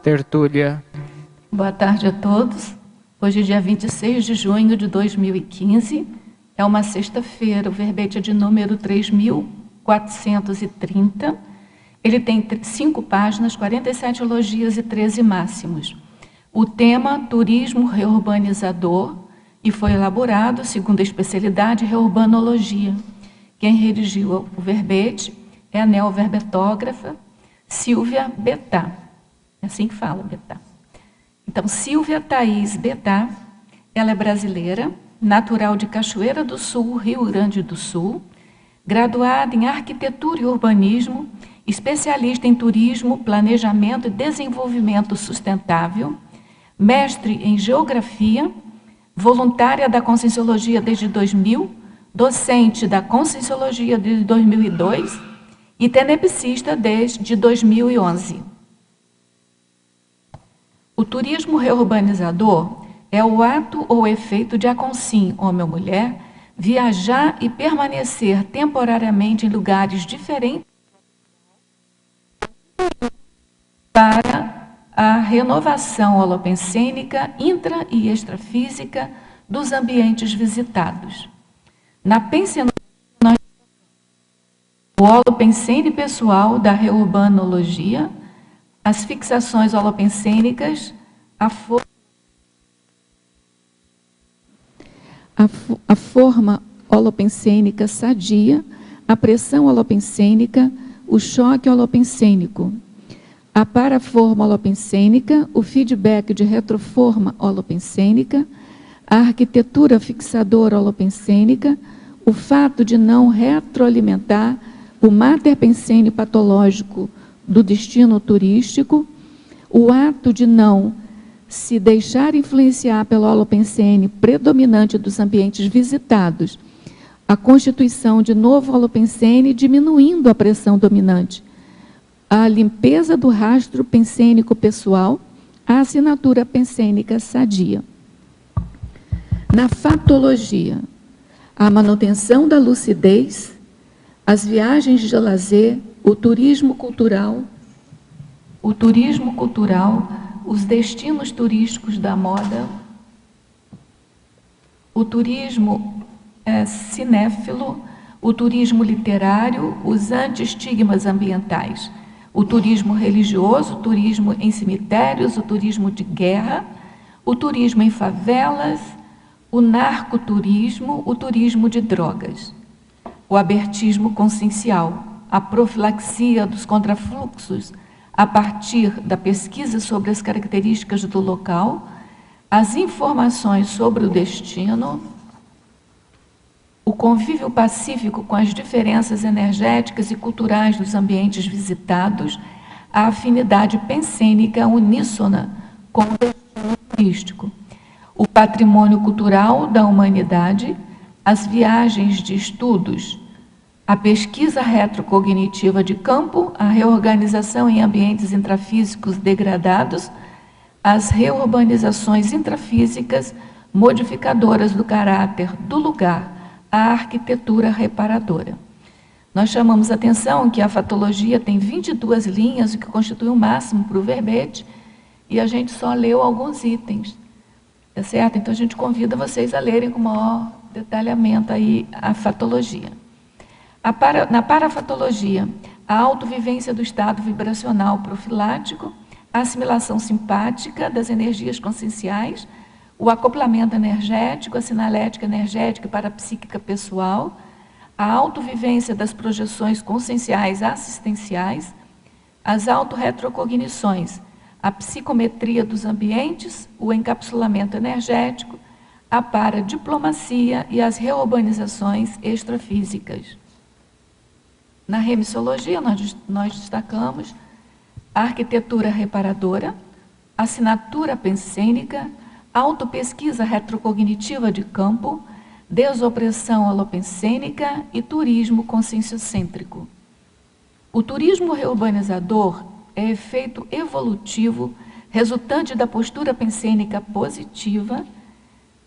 Tertúlia. Boa tarde a todos. Hoje é dia 26 de junho de 2015, é uma sexta-feira, o verbete é de número 3.430. Ele tem 5 páginas, 47 elogias e 13 máximos. O tema, turismo reurbanizador, e foi elaborado, segundo a especialidade, reurbanologia. Quem redigiu o verbete é a neoverbetógrafa Silvia Betá. É assim que fala, Betá. Então, Silvia Thaís Betá, ela é brasileira, natural de Cachoeira do Sul, Rio Grande do Sul, graduada em arquitetura e urbanismo, especialista em turismo, planejamento e desenvolvimento sustentável, mestre em geografia, voluntária da Conscienciologia desde 2000, docente da Conscienciologia desde 2002 e tenepsista desde 2011. O turismo reurbanizador é o ato ou efeito de a consim, homem ou mulher, viajar e permanecer temporariamente em lugares diferentes para a renovação holopensênica, intra e extrafísica dos ambientes visitados. Na pensenologia, o holopensene pessoal da reurbanologia, as fixações holopensênicas, a forma holopensênica sadia, a pressão holopensênica, o choque holopensênico, a paraforma holopensênica, o feedback de retroforma holopensênica, a arquitetura fixadora holopensênica, o fato de não retroalimentar o materpensênio patológico do destino turístico, o ato de não se deixar influenciar pelo holopensene predominante dos ambientes visitados, a constituição de novo holopensene diminuindo a pressão dominante, a limpeza do rastro pensênico pessoal, a assinatura pensênica sadia. Na fatologia, a manutenção da lucidez, as viagens de lazer, o turismo cultural, os destinos turísticos da moda, o turismo cinéfilo, o turismo literário, os anti-estigmas ambientais, o turismo religioso, o turismo em cemitérios, o turismo de guerra, o turismo em favelas, o narcoturismo, o turismo de drogas, o abertismo consciencial, a profilaxia dos contrafluxos a partir da pesquisa sobre as características do local, as informações sobre o destino, o convívio pacífico com as diferenças energéticas e culturais dos ambientes visitados, a afinidade pensênica uníssona com o destino turístico, o patrimônio cultural da humanidade, as viagens de estudos, a pesquisa retrocognitiva de campo, a reorganização em ambientes intrafísicos degradados, as reurbanizações intrafísicas modificadoras do caráter do lugar, a arquitetura reparadora. Nós chamamos a atenção que a fatologia tem 22 linhas, o que constitui o máximo para o verbete, e a gente só leu alguns itens, tá certo? Então a gente convida vocês a lerem com maior detalhamento aí a fatologia. Na parafatologia, a autovivência do estado vibracional profilático, a assimilação simpática das energias conscienciais, o acoplamento energético, a sinalética energética e parapsíquica pessoal, a autovivência das projeções conscienciais assistenciais, as autorretrocognições, a psicometria dos ambientes, o encapsulamento energético, a paradiplomacia e as reurbanizações extrafísicas. Na remissologia, nós destacamos a arquitetura reparadora, assinatura pensênica, autopesquisa retrocognitiva de campo, desopressão holopensênica e turismo conscienciocêntrico. O turismo reurbanizador é efeito evolutivo resultante da postura pensênica positiva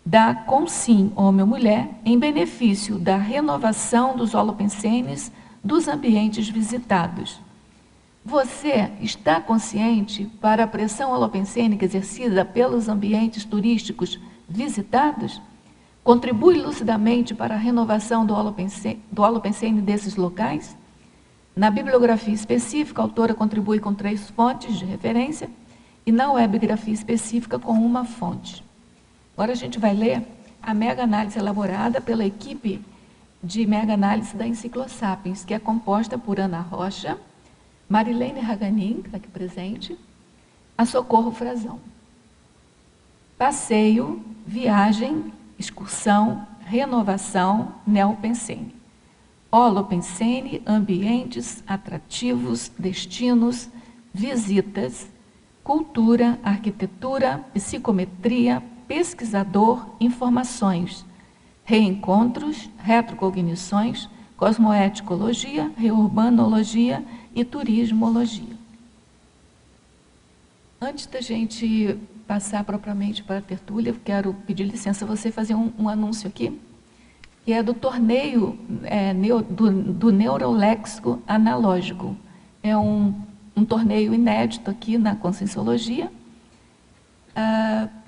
da consim, homem ou mulher, em benefício da renovação dos holopensenes dos ambientes visitados. Você está consciente para a pressão holopensênica exercida pelos ambientes turísticos visitados? Contribui lucidamente para a renovação do holopensene desses locais? Na bibliografia específica, a autora contribui com 3 fontes de referência e na webgrafia específica com 1 fonte. Agora a gente vai ler a mega-análise elaborada pela equipe de mega-análise da Enciclosapiens, que é composta por Ana Rocha, Marilene Haganin, que está aqui presente, a Socorro Frazão. Passeio, viagem, excursão, renovação, neopensene. Holopensene, ambientes, atrativos, destinos, visitas, cultura, arquitetura, psicometria, pesquisador, informações, reencontros, retrocognições, cosmoeticologia, reurbanologia e turismologia. Antes da gente passar propriamente para a tertúlia, eu quero pedir licença a você fazer um anúncio aqui, que é do torneio do Neuroléxico Analógico. É um torneio inédito aqui na Conscienciologia.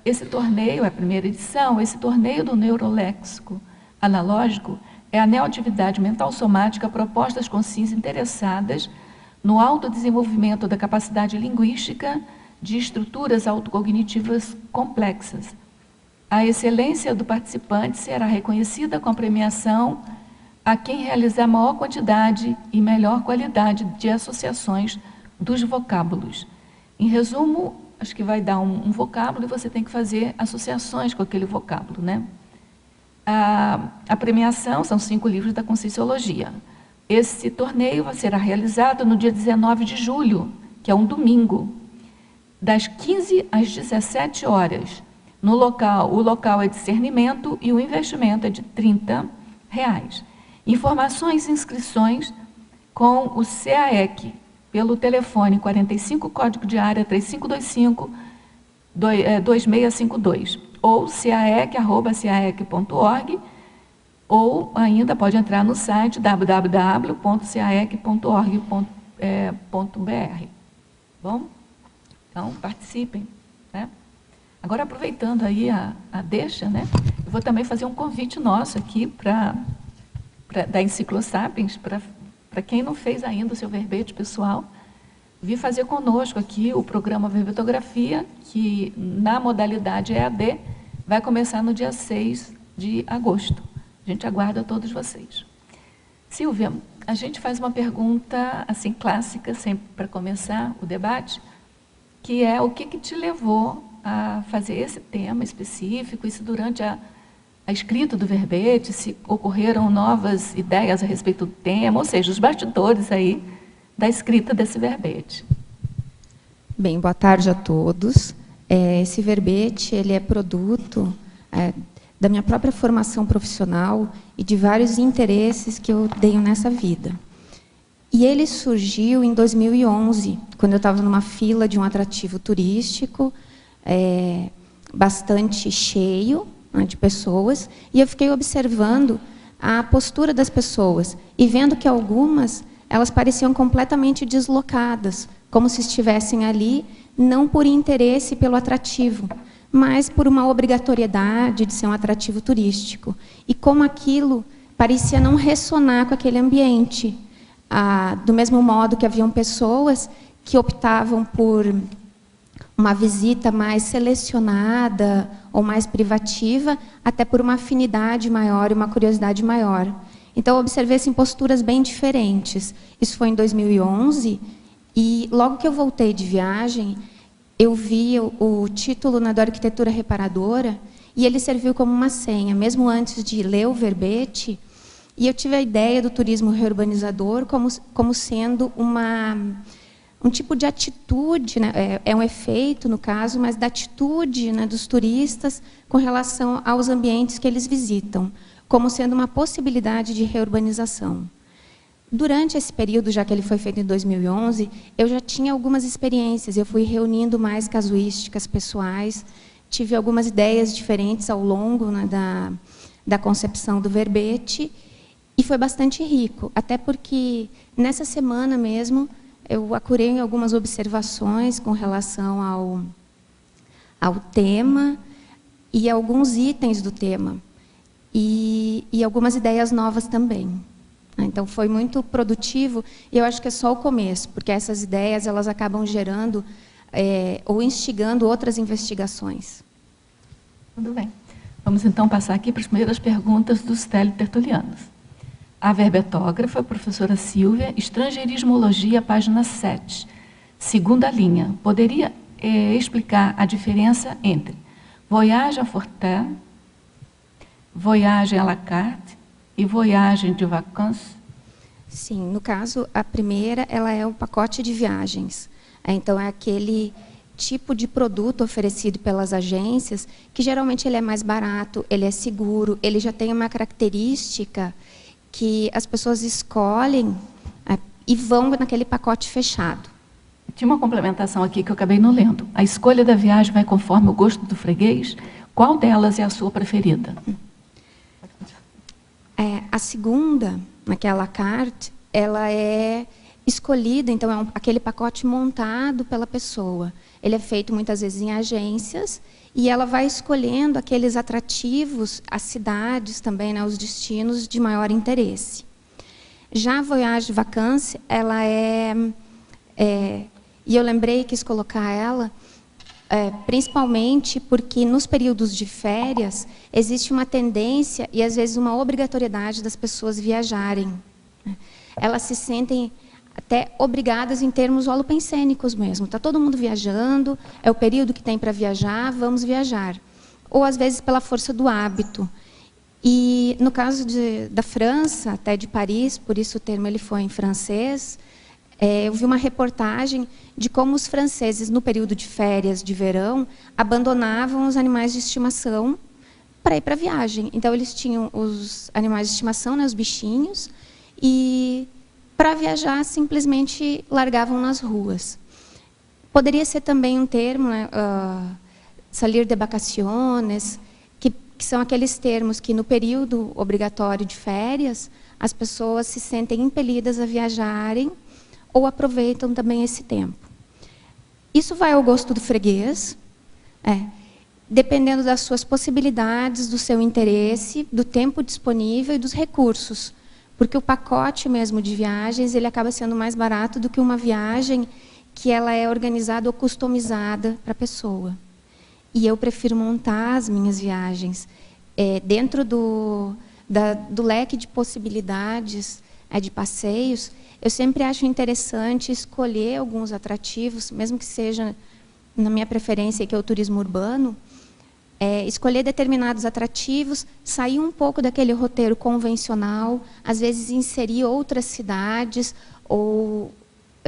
Esse torneio, é a primeira edição, esse torneio do Neuroléxico Analógico é a neoatividade mental somática proposta às consciências interessadas no autodesenvolvimento da capacidade linguística de estruturas autocognitivas complexas. A excelência do participante será reconhecida com a premiação a quem realizar maior quantidade e melhor qualidade de associações dos vocábulos. Em resumo, acho que vai dar um vocábulo e você tem que fazer associações com aquele vocábulo, né? A premiação são 5 livros da Conscienciologia. Esse torneio será realizado no dia 19 de julho, que é um domingo, das 15 às 17 horas. O local é discernimento e o investimento é de R$30. Informações e inscrições com o CAEC, pelo telefone 45, código de área 3525-2652, ou caec@caec.org, ou ainda pode entrar no site www.caec.org.br. Bom? Então, participem, né? Agora, aproveitando aí a deixa, né? Eu vou também fazer um convite nosso aqui da Enciclosapiens, para quem não fez ainda o seu verbete pessoal, vir fazer conosco aqui o programa Verbetografia, que na modalidade EAD vai começar no dia 6 de agosto. A gente aguarda todos vocês. Silvia, a gente faz uma pergunta assim clássica, sempre para começar o debate, que é o que te levou a fazer esse tema específico, e se durante a escrita do verbete, se ocorreram novas ideias a respeito do tema, ou seja, os bastidores aí da escrita desse verbete. Bem, boa tarde a todos. Esse verbete, ele é produto da minha própria formação profissional e de vários interesses que eu tenho nessa vida. E ele surgiu em 2011, quando eu estava numa fila de um atrativo turístico, bastante cheio, né, de pessoas, e eu fiquei observando a postura das pessoas e vendo que algumas, elas pareciam completamente deslocadas, como se estivessem ali, não por interesse pelo atrativo, mas por uma obrigatoriedade de ser um atrativo turístico. E como aquilo parecia não ressonar com aquele ambiente. Do mesmo modo que haviam pessoas que optavam por uma visita mais selecionada ou mais privativa, até por uma afinidade maior e uma curiosidade maior. Então, eu observei assim, posturas bem diferentes. Isso foi em 2011, e logo que eu voltei de viagem, eu vi o título da arquitetura reparadora, e ele serviu como uma senha, mesmo antes de ler o verbete, e eu tive a ideia do turismo reurbanizador como sendo um tipo de atitude, né? É um efeito, no caso, mas da atitude, né, dos turistas com relação aos ambientes que eles visitam, como sendo uma possibilidade de reurbanização. Durante esse período, já que ele foi feito em 2011, eu já tinha algumas experiências, eu fui reunindo mais casuísticas pessoais, tive algumas ideias diferentes ao longo, né, da concepção do verbete, e foi bastante rico, até porque, nessa semana mesmo, eu acurei algumas observações com relação ao tema e alguns itens do tema. E algumas ideias novas também. Então, foi muito produtivo, e eu acho que é só o começo, porque essas ideias elas acabam gerando ou instigando outras investigações. Tudo bem. Vamos, então, passar aqui para as primeiras perguntas dos teletertulianos. A verbetógrafa, professora Silvia, Estrangeirismologia, página 7, segunda linha. Poderia explicar a diferença entre voyage à fortin, voyage à la carte e voyage de vacances? Sim, no caso, a primeira ela é o pacote de viagens. Então, é aquele tipo de produto oferecido pelas agências, que geralmente ele é mais barato, ele é seguro, ele já tem uma característica que as pessoas escolhem e vão naquele pacote fechado. Tinha uma complementação aqui que eu acabei não lendo. A escolha da viagem vai conforme o gosto do freguês? Qual delas é a sua preferida? A segunda, naquela carte, ela é escolhida, então é aquele pacote montado pela pessoa. Ele é feito muitas vezes em agências e ela vai escolhendo aqueles atrativos, as cidades também, né, os destinos de maior interesse. Já a Voyage de Vacances, ela e eu lembrei, quis colocar ela, principalmente porque nos períodos de férias existe uma tendência e às vezes uma obrigatoriedade das pessoas viajarem. Elas se sentem até obrigadas em termos holopensênicos mesmo. Está todo mundo viajando, é o período que tem para viajar, vamos viajar. Ou, às vezes, pela força do hábito. E, no caso da França, até de Paris, por isso o termo ele foi em francês, eu vi uma reportagem de como os franceses, no período de férias de verão, abandonavam os animais de estimação para ir para a viagem. Então, eles tinham os animais de estimação, né, os bichinhos, e para viajar, simplesmente largavam nas ruas. Poderia ser também um termo, né, salir de vacaciones, que são aqueles termos que, no período obrigatório de férias, as pessoas se sentem impelidas a viajarem ou aproveitam também esse tempo. Isso vai ao gosto do freguês, dependendo das suas possibilidades, do seu interesse, do tempo disponível e dos recursos. Porque o pacote mesmo de viagens, ele acaba sendo mais barato do que uma viagem que ela é organizada ou customizada para a pessoa. E eu prefiro montar as minhas viagens dentro do leque de possibilidades de passeios. Eu sempre acho interessante escolher alguns atrativos, mesmo que seja, na minha preferência, que é o turismo urbano, escolher determinados atrativos, sair um pouco daquele roteiro convencional, às vezes inserir outras cidades ou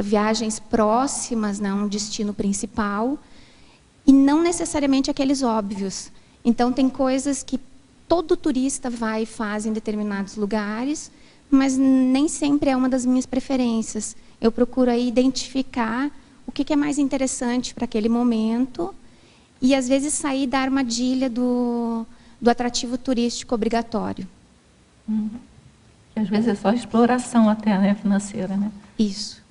viagens próximas, né, a um destino principal, e não necessariamente aqueles óbvios. Então, tem coisas que todo turista vai e faz em determinados lugares, mas nem sempre é uma das minhas preferências. Eu procuro aí identificar o que é mais interessante para aquele momento e, às vezes, sair da armadilha do atrativo turístico obrigatório. Às vezes é só exploração até, né, financeira, né? Isso.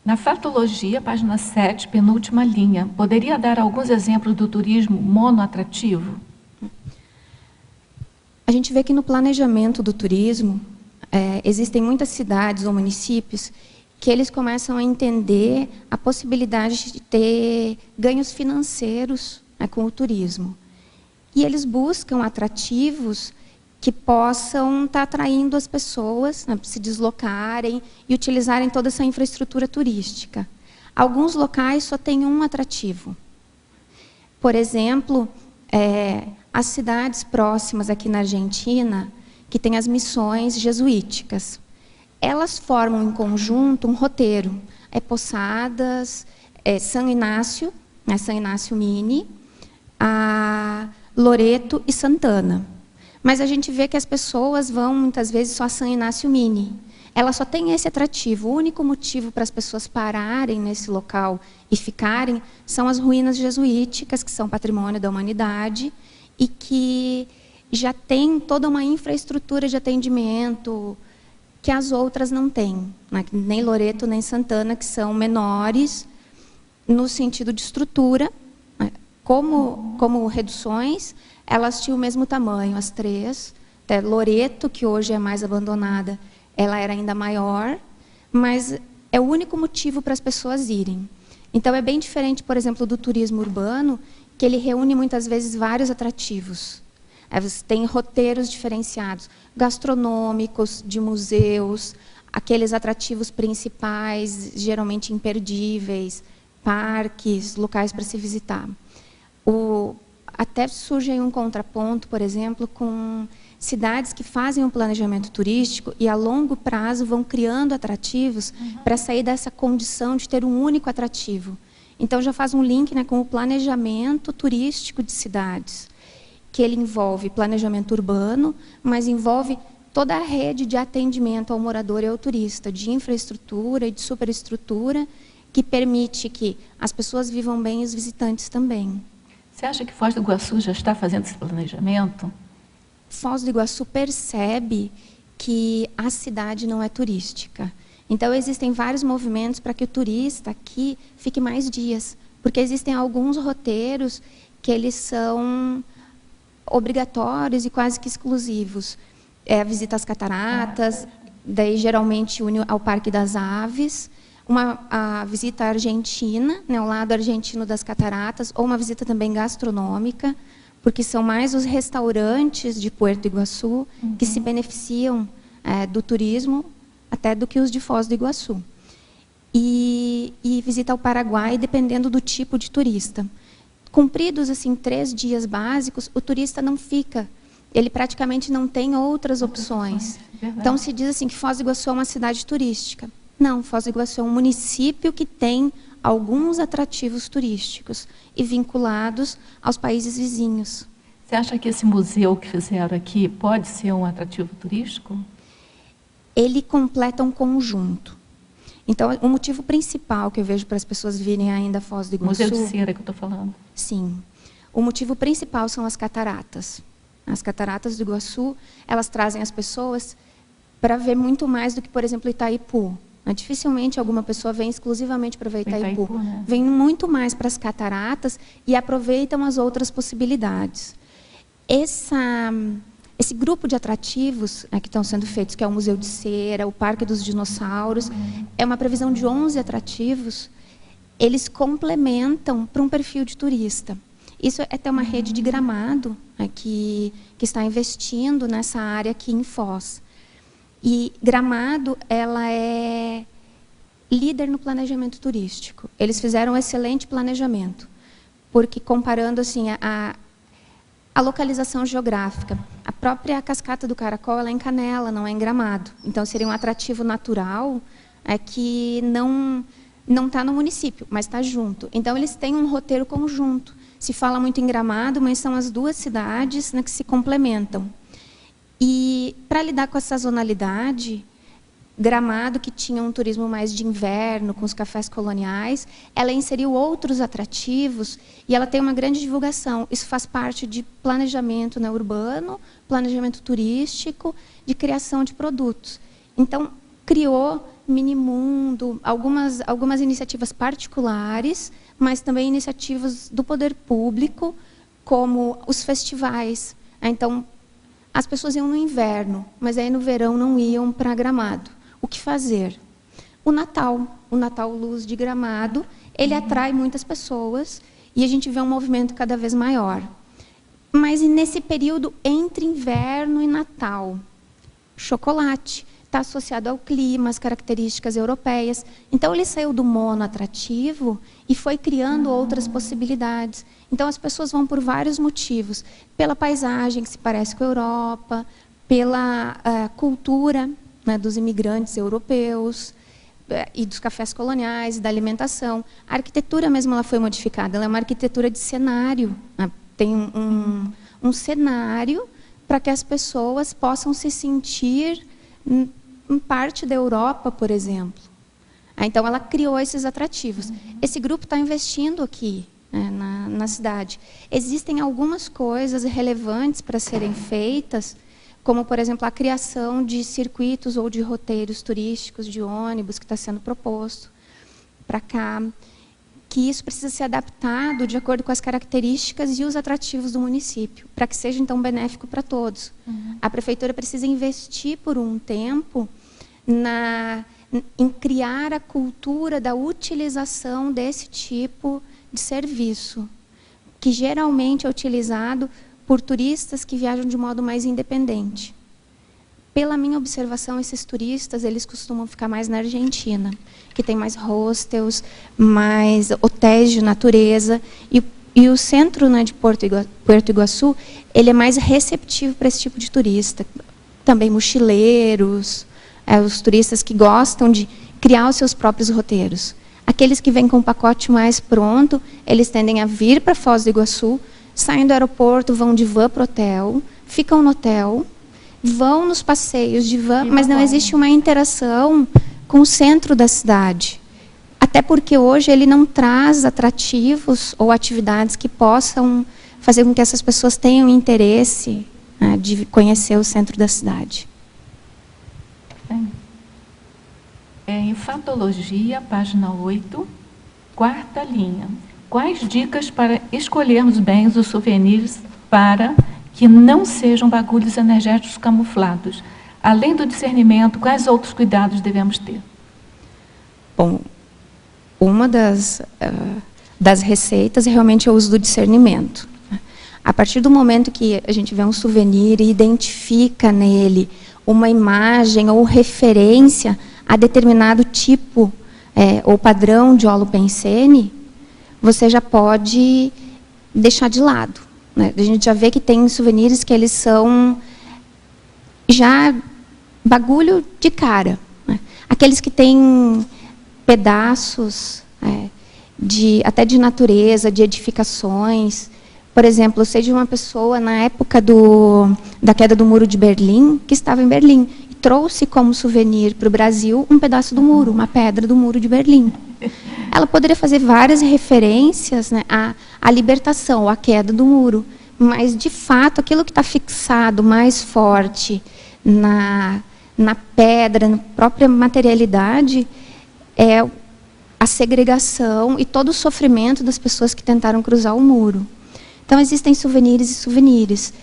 Na Fatologia, página 7, penúltima linha, poderia dar alguns exemplos do turismo monoatrativo? A gente vê que no planejamento do turismo, existem muitas cidades ou municípios que eles começam a entender a possibilidade de ter ganhos financeiros, né, com o turismo. E eles buscam atrativos que possam estar atraindo as pessoas, né, para se deslocarem e utilizarem toda essa infraestrutura turística. Alguns locais só têm um atrativo. Por exemplo, as cidades próximas aqui na Argentina, que têm as missões jesuíticas. Elas formam em conjunto um roteiro. Posadas, São Inácio, né, São Inácio Mini, Loreto e Santana. Mas a gente vê que as pessoas vão, muitas vezes, só a São Inácio Mini. Ela só tem esse atrativo. O único motivo para as pessoas pararem nesse local e ficarem são as ruínas jesuíticas, que são patrimônio da humanidade, e que já tem toda uma infraestrutura de atendimento que as outras não têm, né? Nem Loreto, nem Santana, que são menores no sentido de estrutura. Como reduções, elas tinham o mesmo tamanho, as três. Até Loreto, que hoje é mais abandonada, ela era ainda maior, mas é o único motivo para as pessoas irem. Então, é bem diferente, por exemplo, do turismo urbano, que ele reúne muitas vezes vários atrativos. Aí você tem roteiros diferenciados, gastronômicos, de museus, aqueles atrativos principais, geralmente imperdíveis, parques, locais para se visitar. Até surge aí um contraponto, por exemplo, com cidades que fazem um planejamento turístico e, a longo prazo, vão criando atrativos para sair dessa condição de ter um único atrativo. Então, já faz um link, né, com o planejamento turístico de cidades, que ele envolve planejamento urbano, mas envolve toda a rede de atendimento ao morador e ao turista, de infraestrutura e de superestrutura, que permite que as pessoas vivam bem e os visitantes também. Você acha que Foz do Iguaçu já está fazendo esse planejamento? Foz do Iguaçu percebe que a cidade não é turística. Então, existem vários movimentos para que o turista aqui fique mais dias, porque existem alguns roteiros que eles são obrigatórios e quase que exclusivos. A visita às cataratas, daí geralmente une ao Parque das Aves, a visita à Argentina, né, ao lado argentino das cataratas, ou uma visita também gastronômica, porque são mais os restaurantes de Puerto Iguaçu que se beneficiam do turismo, até do que os de Foz do Iguaçu. E visita ao Paraguai, dependendo do tipo de turista. Cumpridos assim 3 dias básicos, o turista não fica. Ele praticamente não tem outras opções. Então, se diz assim que Foz do Iguaçu é uma cidade turística. Não, Foz do Iguaçu é um município que tem alguns atrativos turísticos e vinculados aos países vizinhos. Você acha que esse museu que fizeram aqui pode ser um atrativo turístico? Ele completa um conjunto. Então, o motivo principal que eu vejo para as pessoas virem ainda a Foz do Iguaçu... Museu de Cera que eu estou falando. Sim. O motivo principal são as cataratas. As cataratas do Iguaçu, elas trazem as pessoas para ver muito mais do que, por exemplo, Itaipu. Dificilmente alguma pessoa vem exclusivamente para ver Itaipu. Né? Vem muito mais para as cataratas e aproveitam as outras possibilidades. Esse grupo de atrativos que estão sendo feitos, que é o Museu de Cera, o Parque dos Dinossauros, é uma previsão de 11 atrativos, eles complementam para um perfil de turista. Isso é até uma rede de Gramado que está investindo nessa área aqui em Foz. E Gramado, ela é líder no planejamento turístico. Eles fizeram um excelente planejamento, porque comparando assim a localização geográfica, a própria Cascata do Caracol ela é em Canela, não é em Gramado. Então, seria um atrativo natural que não está no município, mas está junto. Então, eles têm um roteiro conjunto. Se fala muito em Gramado, mas são as duas cidades que se complementam. E, para lidar com a sazonalidade, Gramado, que tinha um turismo mais de inverno, com os cafés coloniais, ela inseriu outros atrativos e ela tem uma grande divulgação. Isso faz parte de planejamento urbano, planejamento turístico, de criação de produtos. Então, criou Minimundo, algumas iniciativas particulares, mas também iniciativas do poder público, como os festivais. Então, as pessoas iam no inverno, mas aí no verão não iam para Gramado. O que fazer? O Natal Luz de Gramado, ele atrai muitas pessoas e a gente vê um movimento cada vez maior. Mas nesse período entre inverno e Natal, chocolate está associado ao clima, às características europeias. Então, ele saiu do monoatrativo e foi criando outras possibilidades. Então, as pessoas vão por vários motivos. Pela paisagem, que se parece com a Europa, pela cultura dos imigrantes europeus e dos cafés coloniais, e da alimentação. A arquitetura mesmo ela foi modificada. Ela é uma arquitetura de cenário. Tem um cenário para que as pessoas possam se sentir em parte da Europa, por exemplo. Então, ela criou esses atrativos. Esse grupo está investindo aqui, na cidade. Existem algumas coisas relevantes para serem feitas, como, por exemplo, a criação de circuitos ou de roteiros turísticos de ônibus que está sendo proposto para cá, que isso precisa ser adaptado de acordo com as características e os atrativos do município, para que seja, então, benéfico para todos. A prefeitura precisa investir por um tempo em criar a cultura da utilização desse tipo de serviço, que geralmente é utilizado por turistas que viajam de modo mais independente. Pela minha observação, esses turistas, eles costumam ficar mais na Argentina, que tem mais hostels, mais hotéis de natureza, e o centro, né, de Puerto Iguaçu, ele é mais receptivo para esse tipo de turista. Também mochileiros, os turistas que gostam de criar os seus próprios roteiros. Aqueles que vêm com um pacote mais pronto, eles tendem a vir para Foz do Iguaçu, saem do aeroporto, vão de van para o hotel, ficam no hotel, vão nos passeios de van, mas não existe uma interação com o centro da cidade. Até porque hoje ele não traz atrativos ou atividades que possam fazer com que essas pessoas tenham interesse, né, de conhecer o centro da cidade. Em Fatologia, página 8, quarta linha. Quais dicas para escolhermos bem os souvenirs para que não sejam bagulhos energéticos camuflados? Além do discernimento, quais outros cuidados devemos ter? Bom, uma das receitas realmente é o uso do discernimento. A partir do momento que a gente vê um souvenir e identifica nele uma imagem ou referência a determinado tipo ou padrão de holopensene, você já pode deixar de lado, né? A gente já vê que tem souvenirs que eles são já bagulho de cara, né? Aqueles que têm pedaços até de natureza, de edificações. Por exemplo, eu sei de uma pessoa na época da queda do Muro de Berlim, que estava em Berlim, e trouxe como souvenir para o Brasil um pedaço do muro, uma pedra do Muro de Berlim. Ela poderia fazer várias referências, né, à libertação, à queda do muro, mas, de fato, aquilo que está fixado mais forte na pedra, na própria materialidade, é a segregação e todo o sofrimento das pessoas que tentaram cruzar o muro. Então, existem souvenirs e souvenirs.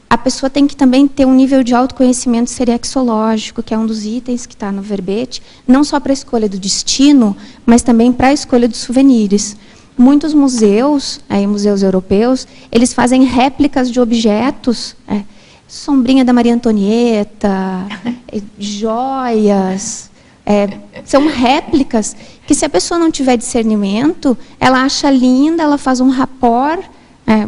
A pessoa tem que também ter um nível de autoconhecimento seriexológico, que é um dos itens que está no verbete, não só para a escolha do destino, mas também para a escolha dos souvenirs. Muitos museus, museus europeus, eles fazem réplicas de objetos, sombrinha da Maria Antonieta, joias, são réplicas que, se a pessoa não tiver discernimento, ela acha linda, ela faz um rapport,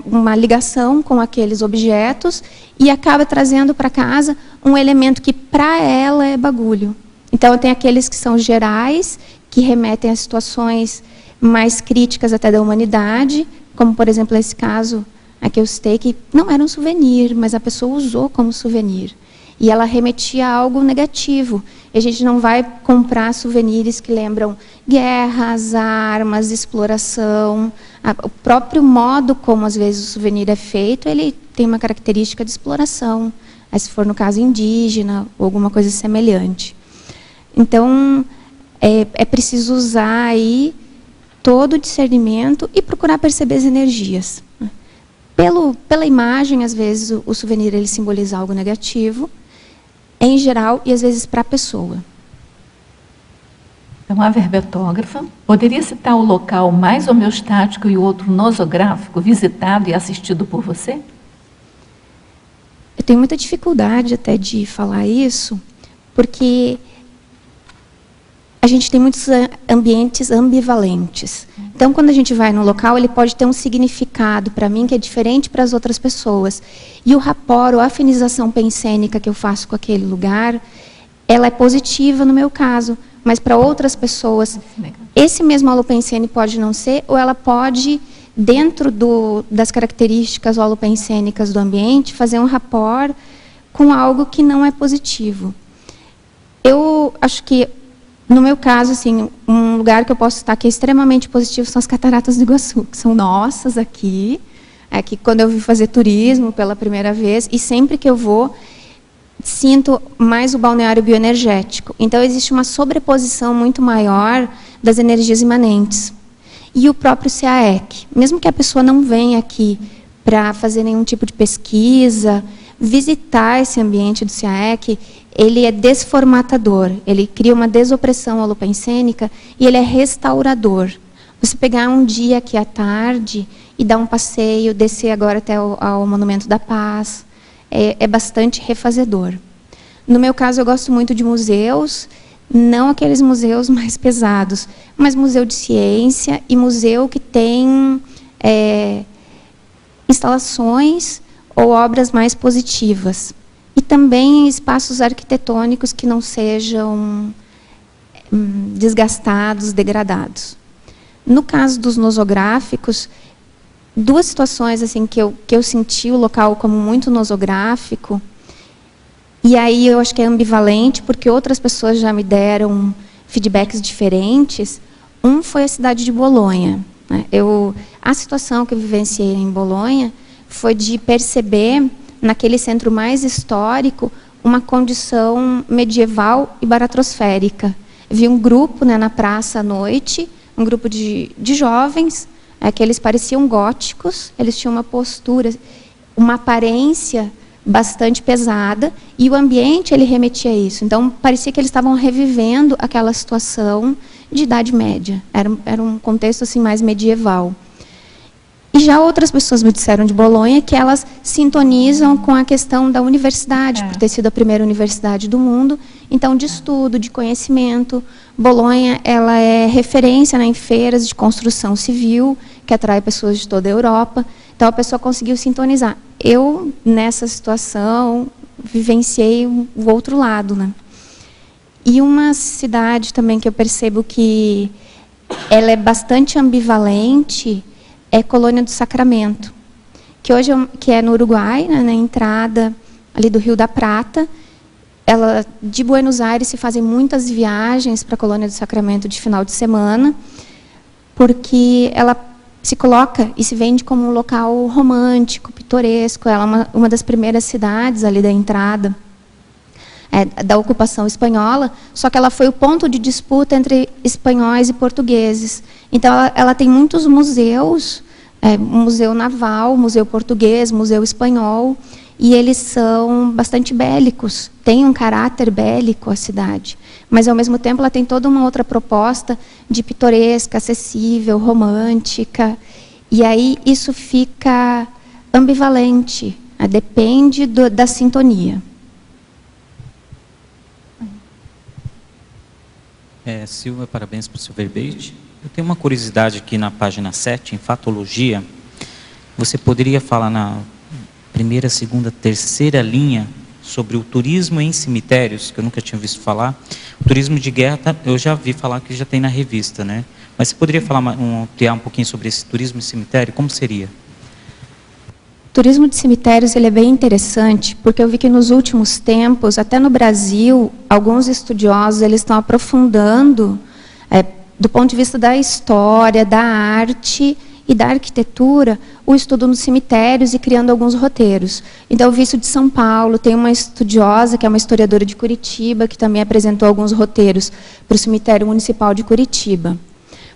uma ligação com aqueles objetos e acaba trazendo para casa um elemento que para ela é bagulho. Então, tem aqueles que são gerais, que remetem a situações mais críticas até da humanidade, como, por exemplo, esse caso que eu citei, que não era um souvenir, mas a pessoa usou como souvenir. E ela remetia a algo negativo. E a gente não vai comprar souvenirs que lembram guerras, armas, exploração. O próprio modo como, às vezes, o souvenir é feito, ele tem uma característica de exploração, se for no caso indígena ou alguma coisa semelhante. Então, é preciso usar aí todo o discernimento e procurar perceber as energias. Pela imagem, às vezes, o souvenir ele simboliza algo negativo, em geral, e às vezes para a pessoa. Então, a verbetógrafa poderia citar o local mais homeostático e o outro nosográfico visitado e assistido por você? Eu tenho muita dificuldade até de falar isso, porque a gente tem muitos ambientes ambivalentes. Então, quando a gente vai no local, ele pode ter um significado para mim que é diferente para as outras pessoas. E o rapport, ou a afinização pensênica que eu faço com aquele lugar, ela é positiva no meu caso, mas para outras pessoas, esse mesmo holopensene pode não ser, ou ela pode, dentro das características holopensênicas do ambiente, fazer um rapport com algo que não é positivo. Eu acho que, no meu caso, assim, um lugar que eu posso citar que é extremamente positivo são as Cataratas do Iguaçu, que são nossas aqui, que quando eu vim fazer turismo pela primeira vez, e sempre que eu vou, sinto mais o balneário bioenergético. Então, existe uma sobreposição muito maior das energias imanentes. E o próprio CAEC. Mesmo que a pessoa não venha aqui para fazer nenhum tipo de pesquisa, visitar esse ambiente do CAEC, ele é desformatador, ele cria uma desopressão holopensênica e ele é restaurador. Você pegar um dia aqui à tarde e dar um passeio, descer agora até ao Monumento da Paz, é bastante refazedor. No meu caso, eu gosto muito de museus, não aqueles museus mais pesados, mas museu de ciência e museu que tem instalações ou obras mais positivas. E também espaços arquitetônicos que não sejam desgastados, degradados. No caso dos nosográficos, duas situações assim que eu senti o local como muito nosográfico, e aí eu acho que é ambivalente, porque outras pessoas já me deram feedbacks diferentes. Um foi a cidade de Bolonha, né? A situação que eu vivenciei em Bolonha foi de perceber, naquele centro mais histórico, uma condição medieval e baratrosférica. Vi um grupo, né, na praça à noite, um grupo de jovens, que eles pareciam góticos, eles tinham uma postura, uma aparência bastante pesada, e o ambiente ele remetia a isso. Então, parecia que eles estavam revivendo aquela situação de Idade Média. Era um contexto assim, mais medieval. E já outras pessoas me disseram de Bolonha que elas sintonizam com a questão da universidade, por ter sido a primeira universidade do mundo, então de estudo, de conhecimento. Bolonha ela é referência, né, em feiras de construção civil, que atrai pessoas de toda a Europa. Então a pessoa conseguiu sintonizar. Eu, nessa situação, vivenciei o outro lado, né? E uma cidade também que eu percebo que ela é bastante ambivalente é Colônia do Sacramento, que hoje que é no Uruguai, né, na entrada ali do Rio da Prata. De Buenos Aires se fazem muitas viagens para a Colônia do Sacramento de final de semana, porque ela se coloca e se vende como um local romântico, pitoresco. Ela é uma das primeiras cidades ali da entrada da ocupação espanhola, só que ela foi o ponto de disputa entre espanhóis e portugueses. Então, ela tem muitos museus, museu naval, museu português, museu espanhol, e eles são bastante bélicos, tem um caráter bélico a cidade, mas, ao mesmo tempo, ela tem toda uma outra proposta de pitoresca, acessível, romântica, e aí isso fica ambivalente, depende da sintonia. Silvia, parabéns por seu verbete. Eu tenho uma curiosidade aqui na página 7, em Fatologia. Você poderia falar na primeira, segunda, terceira linha sobre o turismo em cemitérios, que eu nunca tinha visto falar. O turismo de guerra, eu já vi falar que já tem na revista, né? Mas você poderia falar, ampliar um pouquinho sobre esse turismo em cemitério? Como seria? O turismo de cemitérios ele é bem interessante, porque eu vi que nos últimos tempos, até no Brasil, alguns estudiosos eles estão aprofundando, do ponto de vista da história, da arte e da arquitetura, o estudo nos cemitérios e criando alguns roteiros. Então, eu vi isso de São Paulo, tem uma estudiosa, que é uma historiadora de Curitiba, que também apresentou alguns roteiros para o cemitério municipal de Curitiba.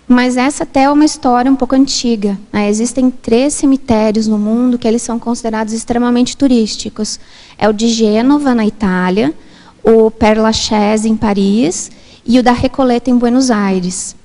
Mas essa até é uma história um pouco antiga, né? Existem 3 cemitérios no mundo que eles são considerados extremamente turísticos. É o de Gênova, na Itália, o Père Lachaise, em Paris, e o da Recoleta, em Buenos Aires.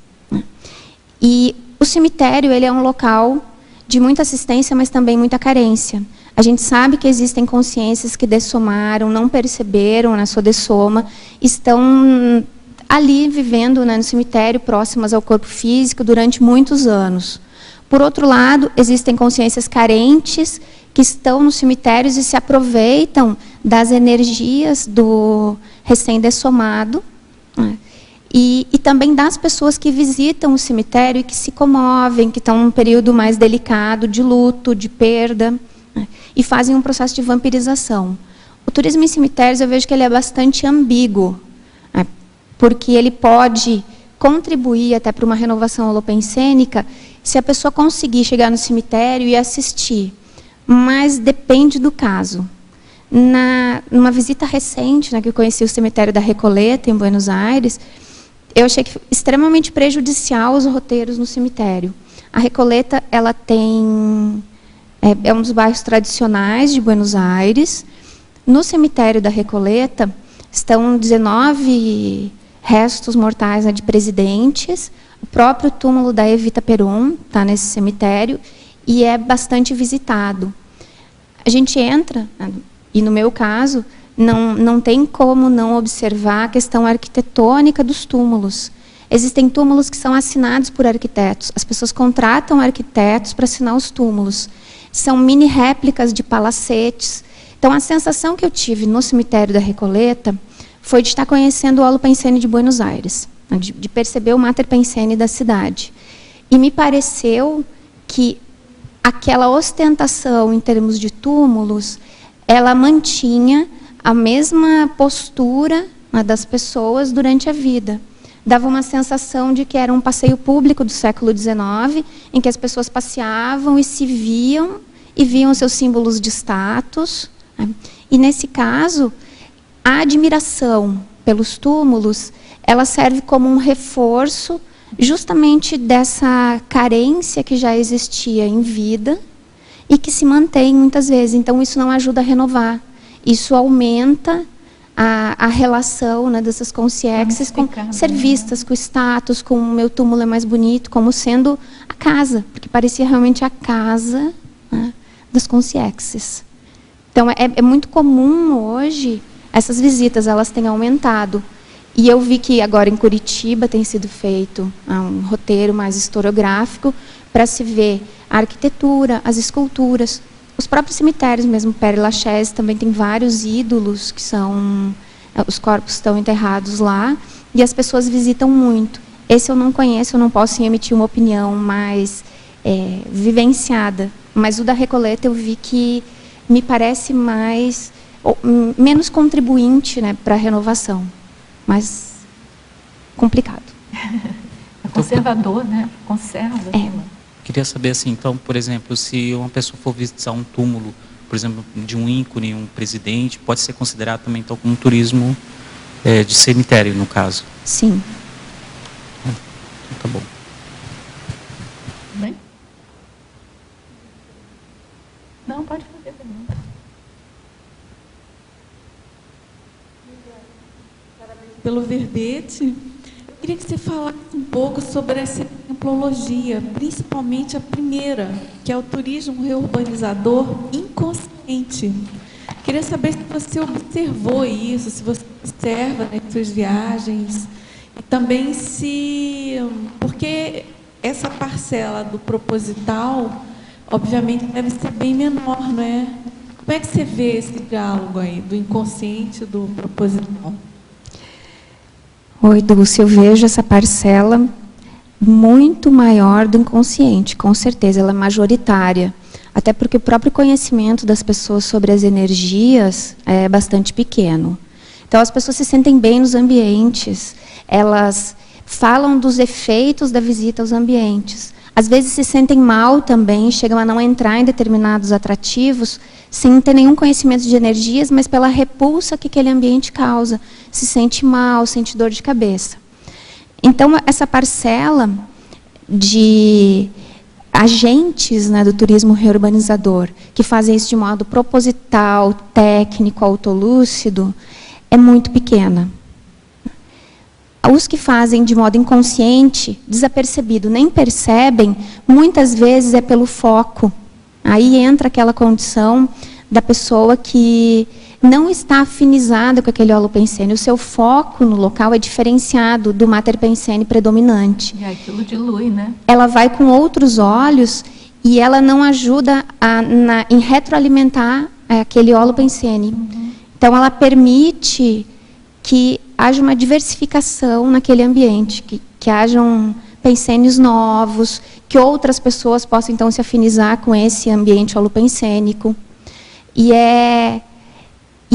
E o cemitério ele é um local de muita assistência, mas também muita carência. A gente sabe que existem consciências que dessomaram, não perceberam na sua dessoma, estão ali vivendo, né, no cemitério, próximas ao corpo físico, durante muitos anos. Por outro lado, existem consciências carentes que estão nos cemitérios e se aproveitam das energias do recém-dessomado, né, e também das pessoas que visitam o cemitério e que se comovem, que estão num período mais delicado de luto, de perda, né, e fazem um processo de vampirização. O turismo em cemitérios, eu vejo que ele é bastante ambíguo, porque ele pode contribuir até para uma renovação holopensênica se a pessoa conseguir chegar no cemitério e assistir. Mas depende do caso. numa visita recente, né, que eu conheci o cemitério da Recoleta, em Buenos Aires, eu achei que extremamente prejudicial os roteiros no cemitério. A Recoleta, ela tem... É um dos bairros tradicionais de Buenos Aires. No cemitério da Recoleta estão 19 restos mortais, né, de presidentes. O próprio túmulo da Evita Peron está nesse cemitério e é bastante visitado. A gente entra, e no meu caso, não tem como não observar a questão arquitetônica dos túmulos. Existem túmulos que são assinados por arquitetos. As pessoas contratam arquitetos para assinar os túmulos. São mini réplicas de palacetes. Então, a sensação que eu tive no cemitério da Recoleta foi de estar conhecendo o Holo Pensene de Buenos Aires, de perceber o Mater Pensene da cidade. E me pareceu que aquela ostentação em termos de túmulos, ela mantinha a mesma postura, né, das pessoas durante a vida. Dava uma sensação de que era um passeio público do século XIX, em que as pessoas passeavam e se viam, e viam seus símbolos de status. Né? E, nesse caso, a admiração pelos túmulos, ela serve como um reforço justamente dessa carência que já existia em vida e que se mantém muitas vezes. Então, isso não ajuda a renovar. Isso aumenta a relação, né, dessas consciências com ser vistas, com o status, com o meu túmulo é mais bonito, como sendo a casa, porque parecia realmente a casa, né, das consciências. Então, é muito comum hoje, essas visitas, elas têm aumentado. E eu vi que agora em Curitiba tem sido feito um roteiro mais historiográfico para se ver a arquitetura, as esculturas. Os próprios cemitérios mesmo, Père Lachaise, também tem vários ídolos que são... Os corpos estão enterrados lá e as pessoas visitam muito. Esse eu não conheço, eu não posso emitir uma opinião mais vivenciada. Mas o da Recoleta eu vi que me parece menos contribuinte, né, para a renovação. Mas complicado. É conservador, né? Conserva. Queria saber, assim, então, por exemplo, se uma pessoa for visitar um túmulo, por exemplo, de um ícone, um presidente, pode ser considerado também então, como um turismo de cemitério, no caso? Sim. Tá bom. Bem? Não, pode fazer pergunta. Parabéns pelo verbete. Eu queria que você falasse um pouco sobre essa templologia, principalmente a primeira, que é o turismo reurbanizador inconsciente. Queria saber se você observou isso, se você observa nas suas viagens, e também porque essa parcela do proposital, obviamente, deve ser bem menor, não é? Como é que você vê esse diálogo aí, do inconsciente e do proposital? Oi, Dulce, eu vejo essa parcela muito maior do inconsciente, com certeza, ela é majoritária. Até porque o próprio conhecimento das pessoas sobre as energias é bastante pequeno. Então, as pessoas se sentem bem nos ambientes, elas falam dos efeitos da visita aos ambientes. Às vezes se sentem mal também, chegam a não entrar em determinados atrativos, sem ter nenhum conhecimento de energias, mas pela repulsa que aquele ambiente causa. Se sente mal, sente dor de cabeça. Então, essa parcela de agentes, né, do turismo reurbanizador, que fazem isso de modo proposital, técnico, autolúcido, é muito pequena. Os que fazem de modo inconsciente, desapercebido, nem percebem, muitas vezes é pelo foco. Aí entra aquela condição da pessoa que não está afinizada com aquele holopensene. O seu foco no local é diferenciado do Mater Pensene predominante. E aquilo dilui, né? Ela vai com outros olhos e ela não ajuda em retroalimentar aquele holopensene. Uhum. Então, ela permite que haja uma diversificação naquele ambiente, que hajam pensenes novos, que outras pessoas possam, então, se afinizar com esse ambiente holopensênico. E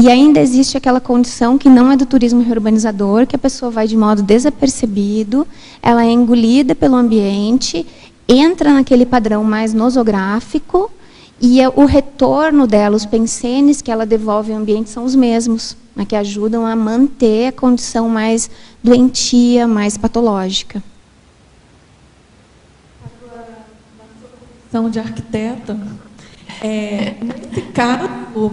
ainda existe aquela condição que não é do turismo reurbanizador, que a pessoa vai de modo desapercebido, ela é engolida pelo ambiente, entra naquele padrão mais nosográfico E o retorno dela, os pensenes que ela devolve ao ambiente são os mesmos, né, que ajudam a manter a condição mais doentia, mais patológica. De arquiteta, nesse caso,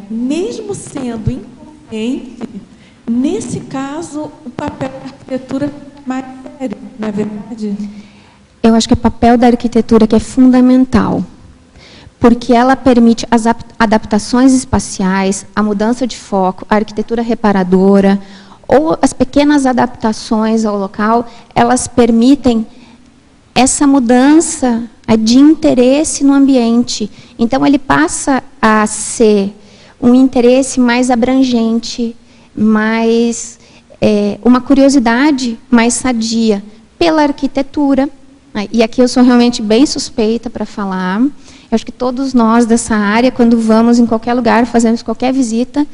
mesmo sendo inconsciente, nesse caso, o papel da arquitetura é mais sério, não é verdade? Eu acho que o papel da arquitetura que é fundamental, porque ela permite as adaptações espaciais, a mudança de foco, a arquitetura reparadora, ou as pequenas adaptações ao local, elas permitem essa mudança de interesse no ambiente. Então, ele passa a ser um interesse mais abrangente, mais uma curiosidade mais sadia pela arquitetura. E aqui eu sou realmente bem suspeita para falar. Eu acho que todos nós dessa área, quando vamos em qualquer lugar, fazemos qualquer visita,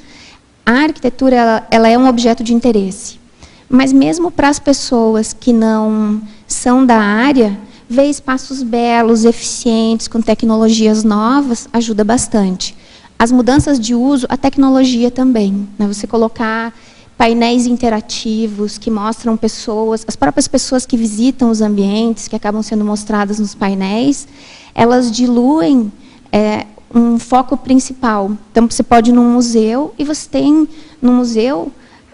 a arquitetura ela é um objeto de interesse. Mas mesmo para as pessoas que não são da área, ver espaços belos, eficientes, com tecnologias novas, ajuda bastante. As mudanças de uso, a tecnologia também, né? Você colocar painéis interativos que mostram pessoas, as próprias pessoas que visitam os ambientes, que acabam sendo mostradas nos painéis, elas diluem um foco principal. Então, você pode ir num museu e você tem no museu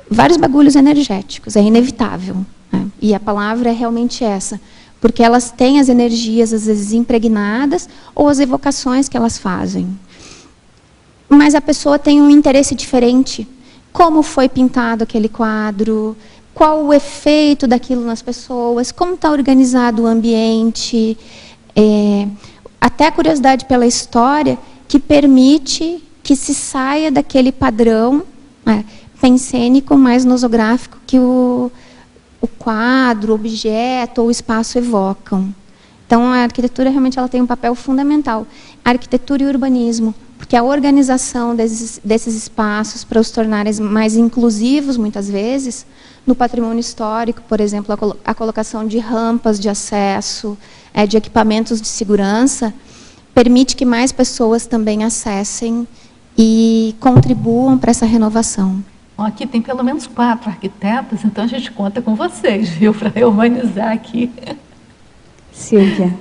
vários bagulhos energéticos, é inevitável, né? E a palavra é realmente essa, porque elas têm as energias, às vezes, impregnadas, ou as evocações que elas fazem. Mas a pessoa tem um interesse diferente. Como foi pintado aquele quadro, qual o efeito daquilo nas pessoas, como está organizado o ambiente, até a curiosidade pela história, que permite que se saia daquele padrão pensênico mais nosográfico que o quadro, o objeto ou o espaço evocam. Então, a arquitetura realmente ela tem um papel fundamental. A arquitetura e o urbanismo, porque a organização desses espaços para os tornarem mais inclusivos, muitas vezes, no patrimônio histórico, por exemplo, a colocação de rampas de acesso, de equipamentos de segurança, permite que mais pessoas também acessem e contribuam para essa renovação. Aqui tem pelo menos 4 arquitetas, então a gente conta com vocês, viu, para urbanizar aqui. Silvia,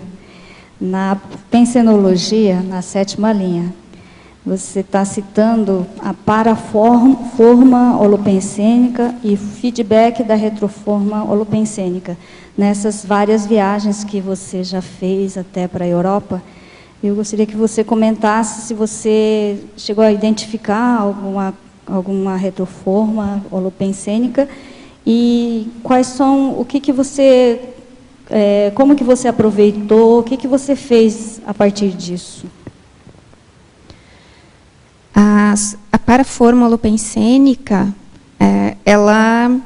na pensenologia, na 7ª linha, você está citando a paraforma holopensênica e feedback da retroforma holopensênica. Nessas várias viagens que você já fez até para a Europa, eu gostaria que você comentasse se você chegou a identificar alguma retroforma holopensênica e quais são, o que você, como que você aproveitou, o que você fez a partir disso? A paraforma holopensênica, ela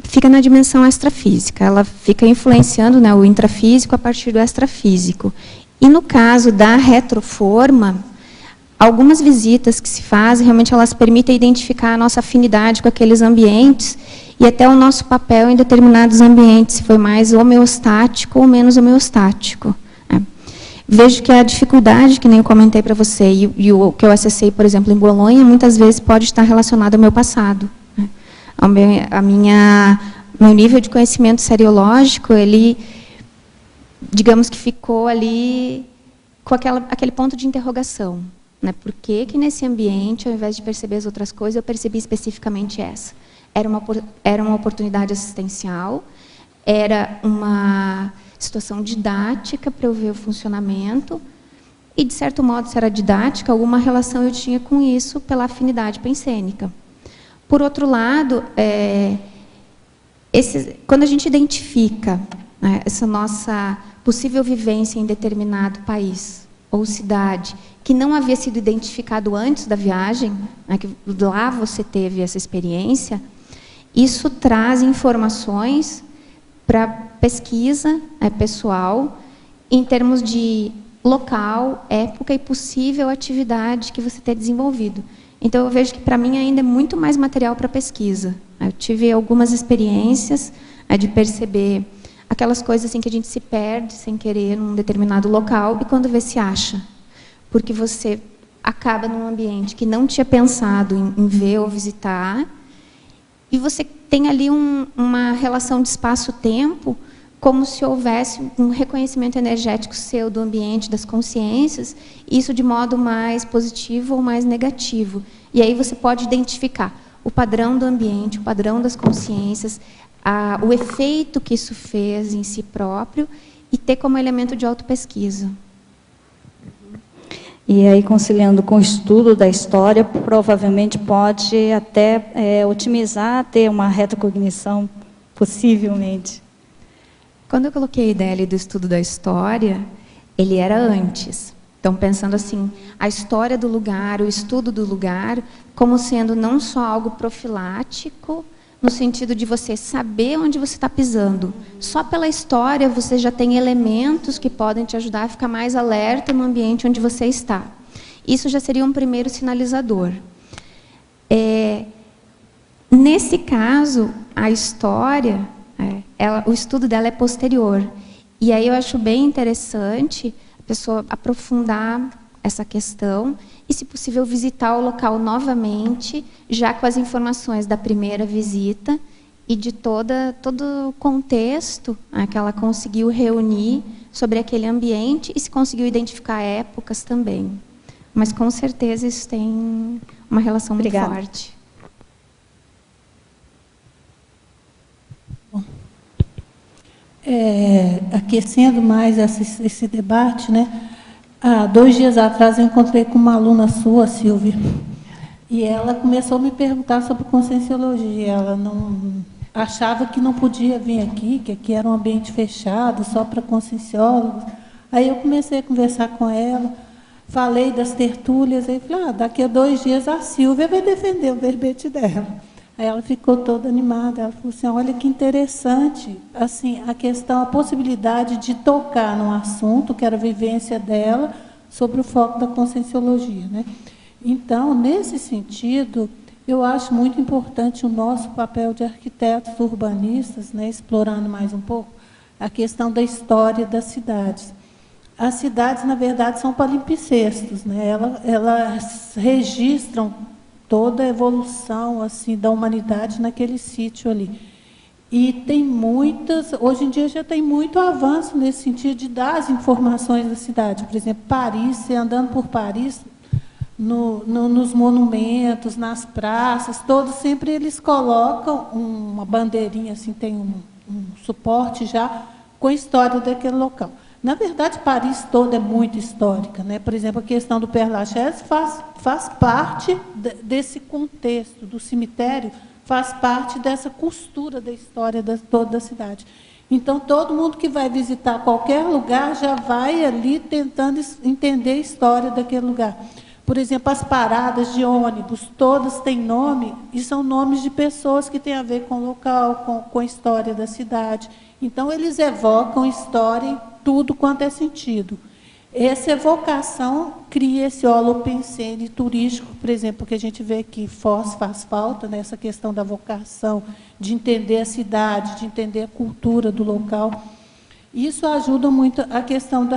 fica na dimensão extrafísica, ela fica influenciando, né, o intrafísico a partir do extrafísico. E no caso da retroforma, algumas visitas que se fazem, realmente elas permitem identificar a nossa afinidade com aqueles ambientes e até o nosso papel em determinados ambientes, se foi mais homeostático ou menos homeostático. Vejo que a dificuldade, que nem eu comentei para você, e o que eu acessei, por exemplo, em Bolonha, muitas vezes pode estar relacionado ao meu passado. Meu nível de conhecimento seriológico, ele, digamos que ficou ali com aquele ponto de interrogação. Né? Por que nesse ambiente, ao invés de perceber as outras coisas, eu percebi especificamente essa? Era uma oportunidade assistencial, era uma situação didática para eu ver o funcionamento, e, de certo modo, se era didática, alguma relação eu tinha com isso pela afinidade pensênica. Por outro lado, quando a gente identifica, né, essa nossa possível vivência em determinado país ou cidade, que não havia sido identificado antes da viagem, né, que lá você teve essa experiência, isso traz informações para pesquisa pessoal, em termos de local, época e possível atividade que você tem desenvolvido. Então, eu vejo que, para mim, ainda é muito mais material para pesquisa. Eu tive algumas experiências de perceber aquelas coisas assim que a gente se perde sem querer num determinado local e quando vê se acha. Porque você acaba num ambiente que não tinha pensado em ver ou visitar e você tem ali uma relação de espaço-tempo como se houvesse um reconhecimento energético seu do ambiente, das consciências, isso de modo mais positivo ou mais negativo. E aí você pode identificar o padrão do ambiente, o padrão das consciências, o efeito que isso fez em si próprio e ter como elemento de autopesquisa. E aí, conciliando com o estudo da história, provavelmente pode até otimizar, ter uma retrocognição, possivelmente. Quando eu coloquei a ideia ali do estudo da história, ele era antes. Então, pensando assim, a história do lugar, o estudo do lugar, como sendo não só algo profilático, no sentido de você saber onde você está pisando. Só pela história você já tem elementos que podem te ajudar a ficar mais alerta no ambiente onde você está. Isso já seria um primeiro sinalizador. Nesse caso, a história, o estudo dela é posterior. E aí eu acho bem interessante a pessoa aprofundar essa questão e, se possível, visitar o local novamente, já com as informações da primeira visita e de todo o contexto que ela conseguiu reunir sobre aquele ambiente e se conseguiu identificar épocas também. Mas, com certeza, isso tem uma relação muito forte. Aquecendo mais esse debate, né? 2 dias atrás eu encontrei com uma aluna sua, Silvia, e ela começou a me perguntar sobre conscienciologia. Ela não achava que não podia vir aqui, que aqui era um ambiente fechado, só para conscienciólogos. Aí eu comecei a conversar com ela, falei das tertúlias, aí falei, daqui a 2 dias a Silvia vai defender o verbete dela. Aí ela ficou toda animada, ela falou assim, olha que interessante, assim, a possibilidade de tocar num assunto, que era a vivência dela, sobre o foco da conscienciologia, né? Então, nesse sentido, eu acho muito importante o nosso papel de arquitetos urbanistas, né, explorando mais um pouco a questão da história das cidades. As cidades, na verdade, são palimpsestos, né? Elas registram toda a evolução assim da humanidade naquele sítio ali. E tem hoje em dia já tem muito avanço nesse sentido de dar as informações da cidade. Por exemplo, Paris, você andando por Paris, nos monumentos, nas praças, todos sempre eles colocam uma bandeirinha, assim, tem um suporte já com a história daquele local. Na verdade, Paris toda é muito histórica, né? Por exemplo, a questão do Père Lachaise faz parte desse contexto do cemitério, faz parte dessa costura da história toda a cidade. Então, todo mundo que vai visitar qualquer lugar já vai ali tentando entender a história daquele lugar. Por exemplo, as paradas de ônibus, todas têm nome, e são nomes de pessoas que têm a ver com o local, com a história da cidade. Então, eles evocam história em tudo quanto é sentido. Essa evocação cria esse holopensene turístico, por exemplo, que a gente vê que Foz faz falta, nessa questão da vocação, de entender a cidade, de entender a cultura do local. Isso ajuda muito a questão da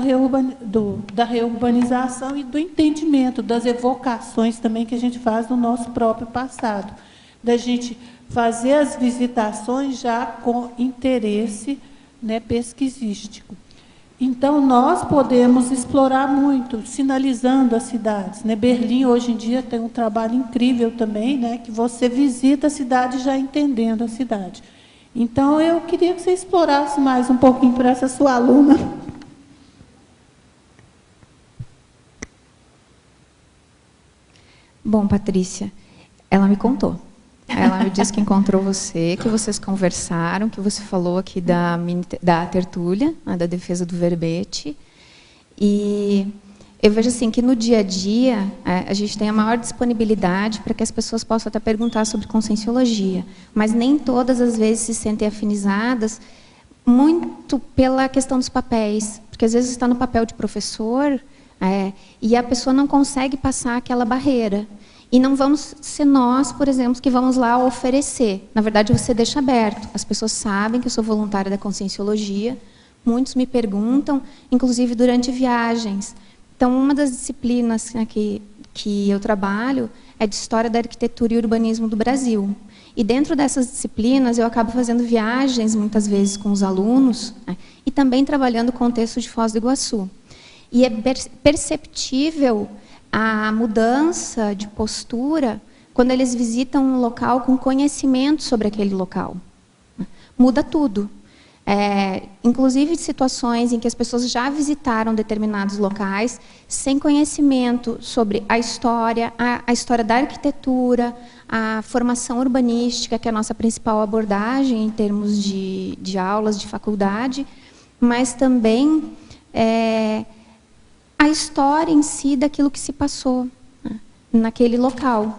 reurbanização e do entendimento, das evocações também que a gente faz do nosso próprio passado. Da gente fazer as visitações já com interesse, né, pesquisístico. Então, nós podemos explorar muito, sinalizando as cidades, né? Berlim, hoje em dia, tem um trabalho incrível também, né, que você visita a cidade já entendendo a cidade. Então, eu queria que você explorasse mais um pouquinho para essa sua aluna. Bom, Patrícia, ela me contou. Ela me disse que encontrou você, que vocês conversaram, que você falou aqui da tertúlia, da defesa do verbete. E eu vejo assim que no dia a dia a gente tem a maior disponibilidade para que as pessoas possam até perguntar sobre conscienciologia, mas nem todas as vezes se sentem afinizadas muito pela questão dos papéis, porque às vezes está no papel de professor e a pessoa não consegue passar aquela barreira. E não vamos ser nós, por exemplo, que vamos lá oferecer. Na verdade, você deixa aberto. As pessoas sabem que eu sou voluntária da Conscienciologia. Muitos me perguntam, inclusive durante viagens. Então, uma das disciplinas que eu trabalho é de História da Arquitetura e Urbanismo do Brasil. E dentro dessas disciplinas, eu acabo fazendo viagens, muitas vezes, com os alunos, né, e também trabalhando com o texto de Foz do Iguaçu. E é perceptível a mudança de postura quando eles visitam um local com conhecimento sobre aquele local. Muda tudo. Inclusive situações em que as pessoas já visitaram determinados locais sem conhecimento sobre a história da arquitetura, a formação urbanística, que é a nossa principal abordagem em termos de aulas de faculdade, mas também a história em si daquilo que se passou, né, naquele local.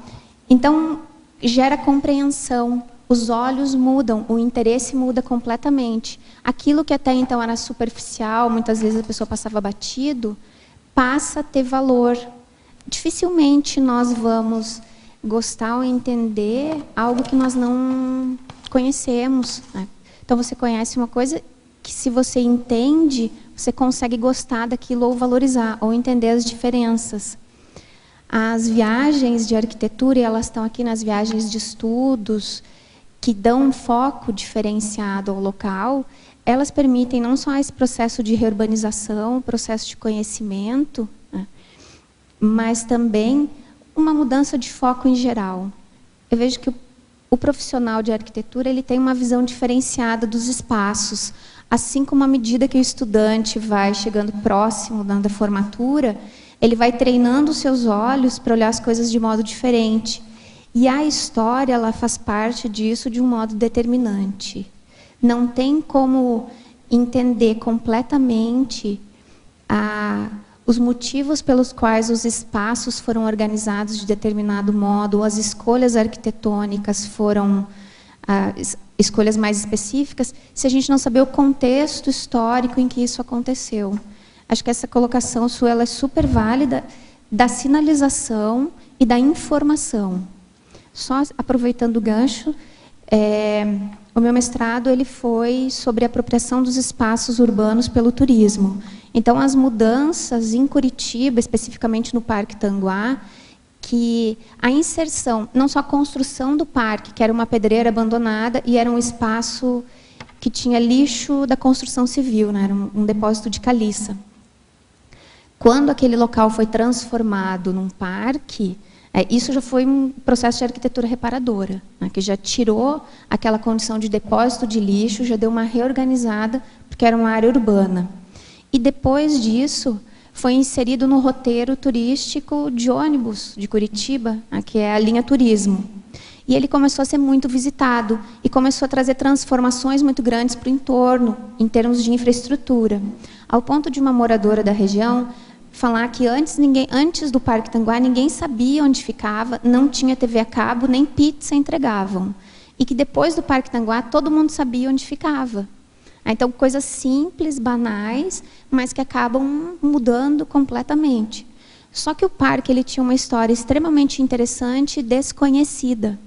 Então, gera compreensão, os olhos mudam, o interesse muda completamente. Aquilo que até então era superficial, muitas vezes a pessoa passava batido, passa a ter valor. Dificilmente nós vamos gostar ou entender algo que nós não conhecemos, né? Então, você conhece uma coisa que, se você entende, você consegue gostar daquilo ou valorizar, ou entender as diferenças. As viagens de arquitetura, e elas estão aqui nas viagens de estudos, que dão um foco diferenciado ao local, elas permitem não só esse processo de reurbanização, processo de conhecimento, né, mas também uma mudança de foco em geral. Eu vejo que o profissional de arquitetura ele tem uma visão diferenciada dos espaços, assim como à medida que o estudante vai chegando próximo da formatura, ele vai treinando os seus olhos para olhar as coisas de modo diferente. E a história, ela faz parte disso de um modo determinante. Não tem como entender completamente os motivos pelos quais os espaços foram organizados de determinado modo, ou as escolhas arquitetônicas foram escolhas mais específicas, se a gente não saber o contexto histórico em que isso aconteceu. Acho que essa colocação sua ela é super válida, da sinalização e da informação. Só aproveitando o gancho, o meu mestrado ele foi sobre a apropriação dos espaços urbanos pelo turismo. Então, as mudanças em Curitiba, especificamente no Parque Tanguá, que a inserção, não só a construção do parque, que era uma pedreira abandonada e era um espaço que tinha lixo da construção civil, né? Era um depósito de caliça. Quando aquele local foi transformado num parque, isso já foi um processo de arquitetura reparadora, né, que já tirou aquela condição de depósito de lixo, já deu uma reorganizada, porque era uma área urbana. E depois disso, foi inserido no roteiro turístico de ônibus de Curitiba, né, que é a linha turismo. E ele começou a ser muito visitado e começou a trazer transformações muito grandes para o entorno, em termos de infraestrutura. Ao ponto de uma moradora da região falar que antes do Parque Tanguá, ninguém sabia onde ficava, não tinha TV a cabo, nem pizza entregavam. E que depois do Parque Tanguá, todo mundo sabia onde ficava. Então, coisas simples, banais, mas que acabam mudando completamente. Só que o parque ele tinha uma história extremamente interessante e desconhecida.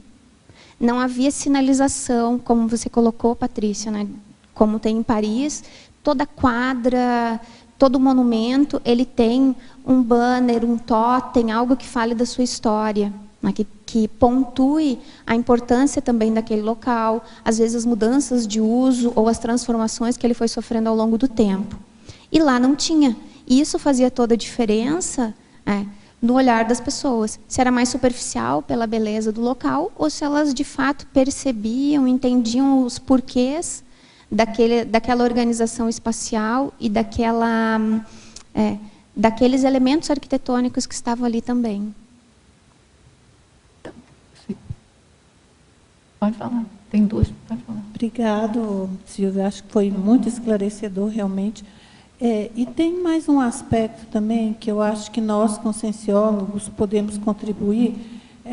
Não havia sinalização, como você colocou, Patrícia, né? Como tem em Paris, toda quadra, todo monumento, ele tem um banner, um totem, algo que fale da sua história, né? Que pontue a importância também daquele local, às vezes as mudanças de uso ou as transformações que ele foi sofrendo ao longo do tempo. E lá não tinha. E isso fazia toda a diferença no olhar das pessoas. Se era mais superficial pela beleza do local, ou se elas de fato percebiam, entendiam os porquês daquela organização espacial e daqueles elementos arquitetônicos que estavam ali também. Pode falar. Tem duas, pode falar. Obrigado, Silvia. Acho que foi muito esclarecedor, realmente. E tem mais um aspecto também que eu acho que nós, conscienciólogos, podemos contribuir,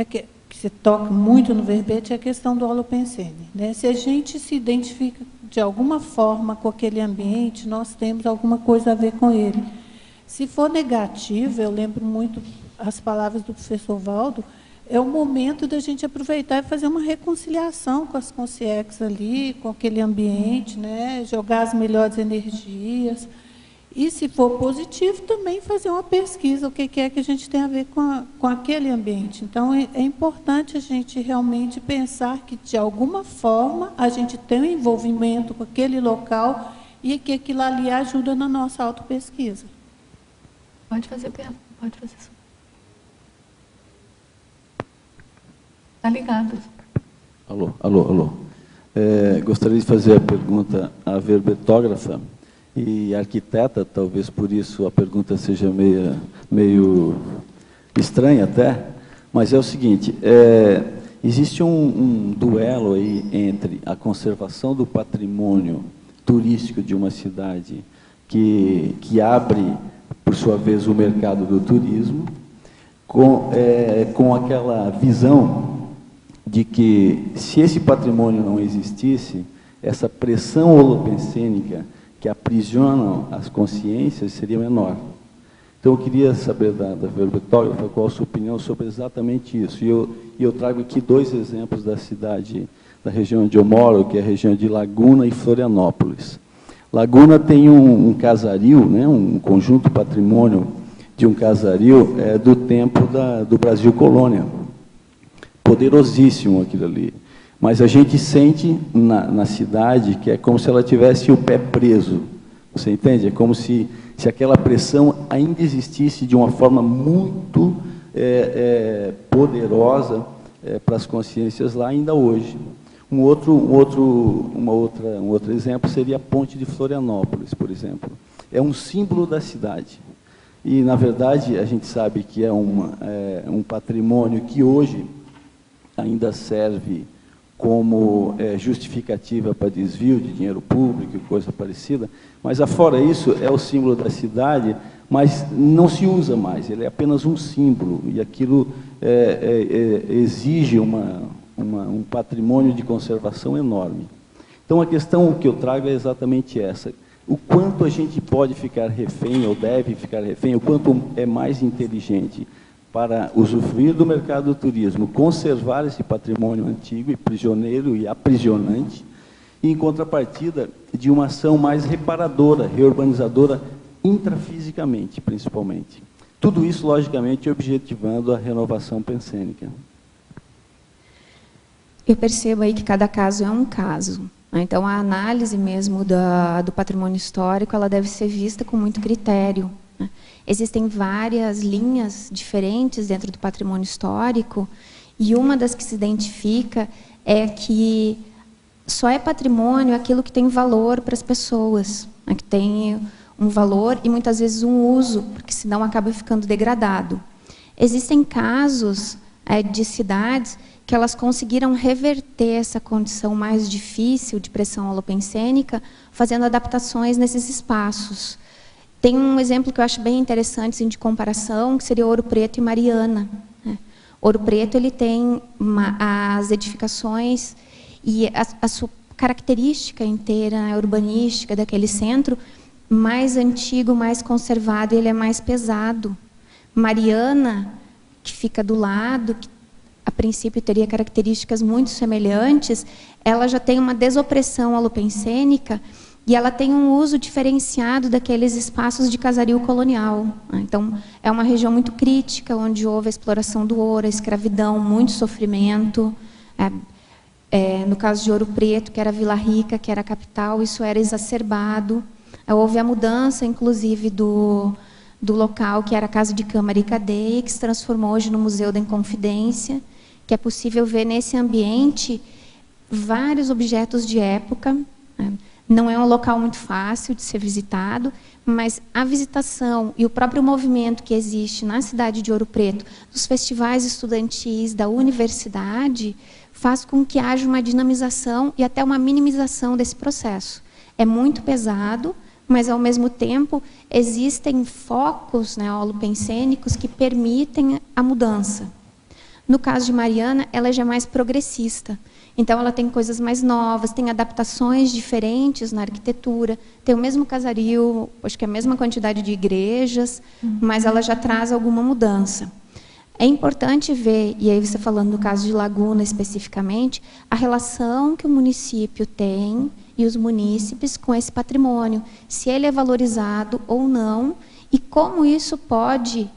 que se toca muito no verbete, é a questão do holopensene, né? Se a gente se identifica de alguma forma com aquele ambiente, nós temos alguma coisa a ver com ele. Se for negativo, eu lembro muito as palavras do professor Valdo, é o momento da gente aproveitar e fazer uma reconciliação com as consciências ali, com aquele ambiente, né? Jogar as melhores energias. E, se for positivo, também fazer uma pesquisa, o que é que a gente tem a ver com aquele ambiente. Então, é importante a gente realmente pensar que, de alguma forma, a gente tem um envolvimento com aquele local e que aquilo ali ajuda na nossa autopesquisa. Pode fazer pergunta, pode fazer. Está ligado. Alô. Gostaria de fazer a pergunta à verbetógrafa e arquiteta, talvez por isso a pergunta seja meio estranha até, mas é o seguinte, existe um duelo aí entre a conservação do patrimônio turístico de uma cidade que abre, por sua vez, o mercado do turismo, com aquela visão de que, se esse patrimônio não existisse, essa pressão holopensênica que aprisiona as consciências seria menor. Então, eu queria saber da verbetógrafa qual a sua opinião sobre exatamente isso. E eu trago aqui 2 exemplos da cidade, da região onde eu moro, que é a região de Laguna e Florianópolis. Laguna tem um casario, né, um conjunto patrimônio de um casario do tempo do Brasil Colônia. Poderosíssimo aquilo ali. Mas a gente sente na cidade que é como se ela tivesse o pé preso. Você entende? É como se aquela pressão ainda existisse de uma forma muito poderosa para as consciências lá ainda hoje. Um outro exemplo seria a Ponte de Florianópolis, por exemplo. É um símbolo da cidade. E, na verdade, a gente sabe que é um patrimônio que hoje ainda serve como justificativa para desvio de dinheiro público e coisa parecida, mas, afora isso, é o símbolo da cidade, mas não se usa mais, ele é apenas um símbolo, e aquilo exige um patrimônio de conservação enorme. Então, a questão que eu trago é exatamente essa. O quanto a gente pode ficar refém, ou deve ficar refém, o quanto é mais inteligente para usufruir do mercado do turismo, conservar esse patrimônio antigo e prisioneiro e aprisionante, e, em contrapartida, de uma ação mais reparadora, reurbanizadora, intrafisicamente, principalmente. Tudo isso, logicamente, objetivando a renovação pensênica. Eu percebo aí que cada caso é um caso. Então, a análise mesmo do patrimônio histórico, ela deve ser vista com muito critério. Existem várias linhas diferentes dentro do patrimônio histórico, e uma das que se identifica é que só é patrimônio aquilo que tem valor para as pessoas, que tem um valor e muitas vezes um uso, porque senão acaba ficando degradado. Existem casos de cidades que elas conseguiram reverter essa condição mais difícil de pressão holopensênica, fazendo adaptações nesses espaços. Tem um exemplo que eu acho bem interessante, assim, de comparação, que seria Ouro Preto e Mariana. Ouro Preto, ele tem as edificações e a sua característica inteira, urbanística daquele centro, mais antigo, mais conservado, ele é mais pesado. Mariana, que fica do lado, que a princípio teria características muito semelhantes, ela já tem uma desopressão holopensênica e ela tem um uso diferenciado daqueles espaços de casario colonial. Então, é uma região muito crítica, onde houve a exploração do ouro, a escravidão, muito sofrimento. No caso de Ouro Preto, que era Vila Rica, que era a capital, isso era exacerbado. Houve a mudança, inclusive, do local, que era a Casa de Câmara e Cadeia, que se transformou hoje no Museu da Inconfidência, que é possível ver nesse ambiente vários objetos de época. Não é um local muito fácil de ser visitado, mas a visitação e o próprio movimento que existe na cidade de Ouro Preto, dos festivais estudantis, da universidade, faz com que haja uma dinamização e até uma minimização desse processo. É muito pesado, mas, ao mesmo tempo, existem focos holopensênicos que permitem a mudança. No caso de Mariana, ela já é mais progressista. Então, ela tem coisas mais novas, tem adaptações diferentes na arquitetura, tem o mesmo casario, acho que a mesma quantidade de igrejas, mas ela já traz alguma mudança. É importante ver, e aí você falando no caso de Laguna especificamente, a relação que o município tem e os munícipes com esse patrimônio, se ele é valorizado ou não, e como isso pode,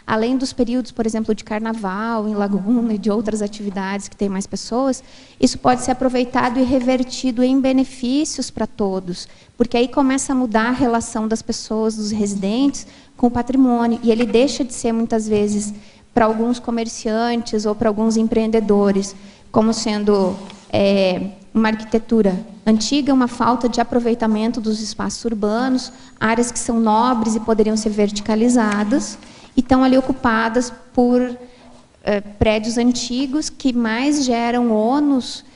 além dos períodos, por exemplo, de carnaval em Laguna e de outras atividades que tem mais pessoas, isso pode ser aproveitado e revertido em benefícios para todos, porque aí começa a mudar a relação das pessoas, dos residentes, com o patrimônio, e ele deixa de ser, muitas vezes, para alguns comerciantes ou para alguns empreendedores, como sendo uma arquitetura antiga, uma falta de aproveitamento dos espaços urbanos, áreas que são nobres e poderiam ser verticalizadas, e estão ali ocupadas por prédios antigos que mais geram ônus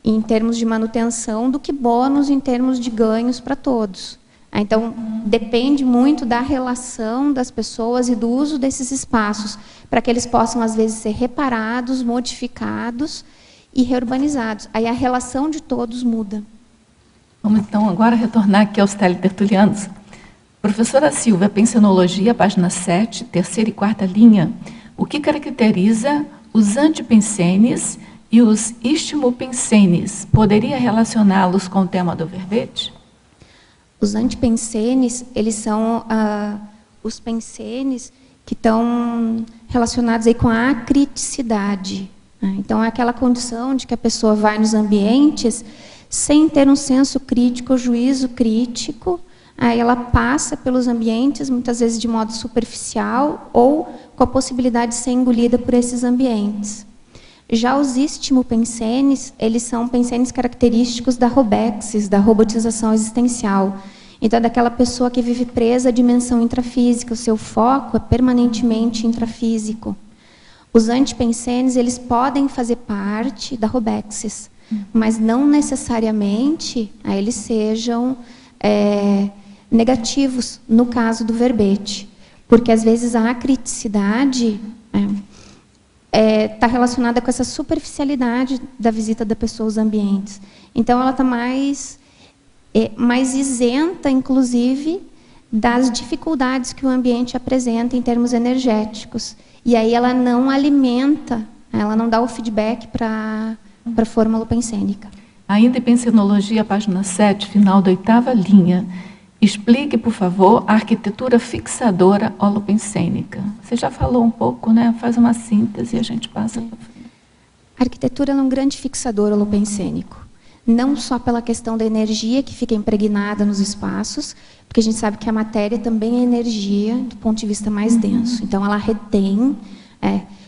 em termos de manutenção do que bônus em termos de ganhos para todos. Então, depende muito da relação das pessoas e do uso desses espaços, para que eles possam, às vezes, ser reparados, modificados e reurbanizados. Aí a relação de todos muda. Vamos, então, agora retornar aqui aos teletertulianos. Professora Silvia, Pensenologia, página 7, terceira e quarta linha. O que caracteriza os antipensenes e os istimopensenes? Poderia relacioná-los com o tema do verbete? Os antipensenes, eles são os pensenes que estão relacionados aí com a acriticidade. Então, é aquela condição de que a pessoa vai nos ambientes sem ter um senso crítico, juízo crítico, aí ela passa pelos ambientes, muitas vezes de modo superficial, ou com a possibilidade de ser engolida por esses ambientes. Já os istimopensenes, eles são pensenes característicos da robexis, da robotização existencial. Então, é daquela pessoa que vive presa à dimensão intrafísica, o seu foco é permanentemente intrafísico. Os antipensenes, eles podem fazer parte da robexis, mas não necessariamente eles sejam negativos no caso do verbete, porque às vezes a acriticidade está relacionada com essa superficialidade da visita da pessoa aos ambientes. Então, ela está mais isenta, inclusive, das dificuldades que o ambiente apresenta em termos energéticos. E aí ela não alimenta, ela não dá o feedback para a forma holopensênica. Ainda em Pensenologia, página 7, final da 8ª linha. Explique, por favor, a arquitetura fixadora holopensênica. Você já falou um pouco, né? Faz uma síntese e a gente passa para frente. A arquitetura é um grande fixador holopensênico. Não só pela questão da energia que fica impregnada nos espaços, porque a gente sabe que a matéria também é energia do ponto de vista mais denso. Então, ela retém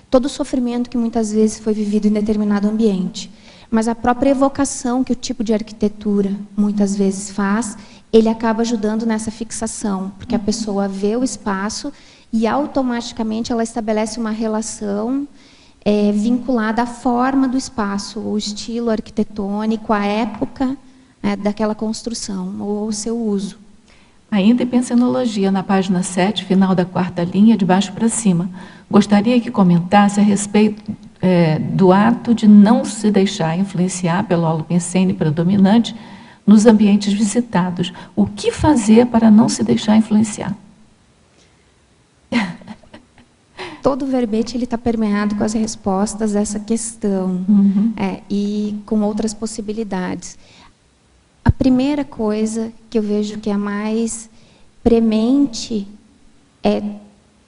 todo o sofrimento que muitas vezes foi vivido em determinado ambiente. Mas a própria evocação que o tipo de arquitetura muitas vezes faz, ele acaba ajudando nessa fixação, porque a pessoa vê o espaço e automaticamente ela estabelece uma relação vinculada à forma do espaço, o estilo arquitetônico, a época daquela construção, ou o seu uso. Ainda em Pensenologia, na página 7, final da 4ª linha, de baixo para cima. Gostaria que comentasse a respeito do ato de não se deixar influenciar pelo holopensene predominante nos ambientes visitados. O que fazer para não se deixar influenciar? Todo o verbete está permeado com as respostas dessa questão, e com outras possibilidades. A primeira coisa que eu vejo que é a mais premente é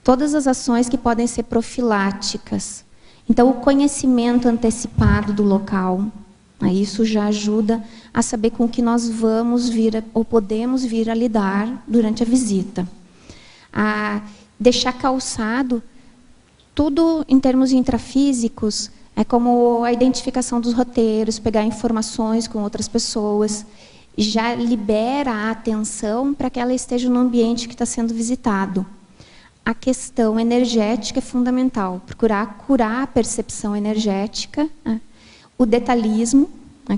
todas as ações que podem ser profiláticas. Então, o conhecimento antecipado do local, isso já ajuda a saber com o que nós vamos vir ou podemos vir a lidar durante a visita. Deixar calçado tudo em termos intrafísicos, como a identificação dos roteiros, pegar informações com outras pessoas, já libera a atenção para que ela esteja no ambiente que está sendo visitado. A questão energética é fundamental, procurar curar a percepção energética, o detalhismo,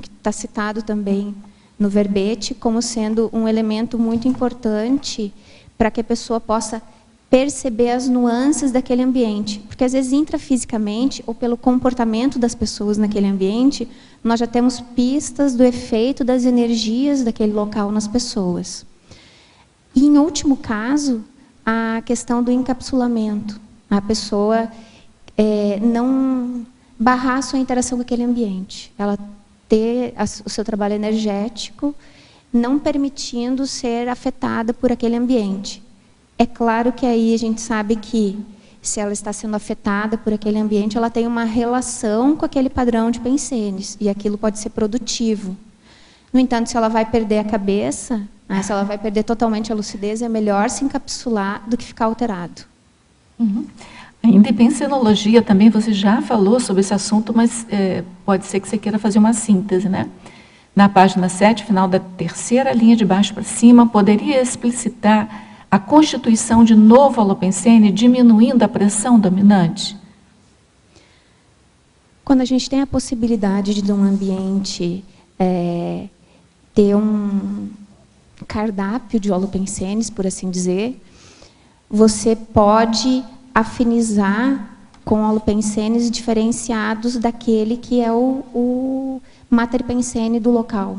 que está citado também no verbete, como sendo um elemento muito importante para que a pessoa possa perceber as nuances daquele ambiente. Porque, às vezes, intrafisicamente, ou pelo comportamento das pessoas naquele ambiente, nós já temos pistas do efeito das energias daquele local nas pessoas. E, em último caso, a questão do encapsulamento. A pessoa não barrar a sua interação com aquele ambiente. Ela ter o seu trabalho energético, não permitindo ser afetada por aquele ambiente. É claro que aí a gente sabe que, se ela está sendo afetada por aquele ambiente, ela tem uma relação com aquele padrão de pensenes, e aquilo pode ser produtivo. No entanto, se ela vai perder a cabeça, se ela vai perder totalmente a lucidez, é melhor se encapsular do que ficar alterado. Uhum. Ainda em pensenologia também, você já falou sobre esse assunto, mas pode ser que você queira fazer uma síntese, né? Na página 7, final da terceira linha de baixo para cima, poderia explicitar a constituição de novo holopensene, diminuindo a pressão dominante? Quando a gente tem a possibilidade de um ambiente ter um cardápio de holopensenes, por assim dizer, você pode afinizar com holopensenes diferenciados daquele que é o mater pensene do local.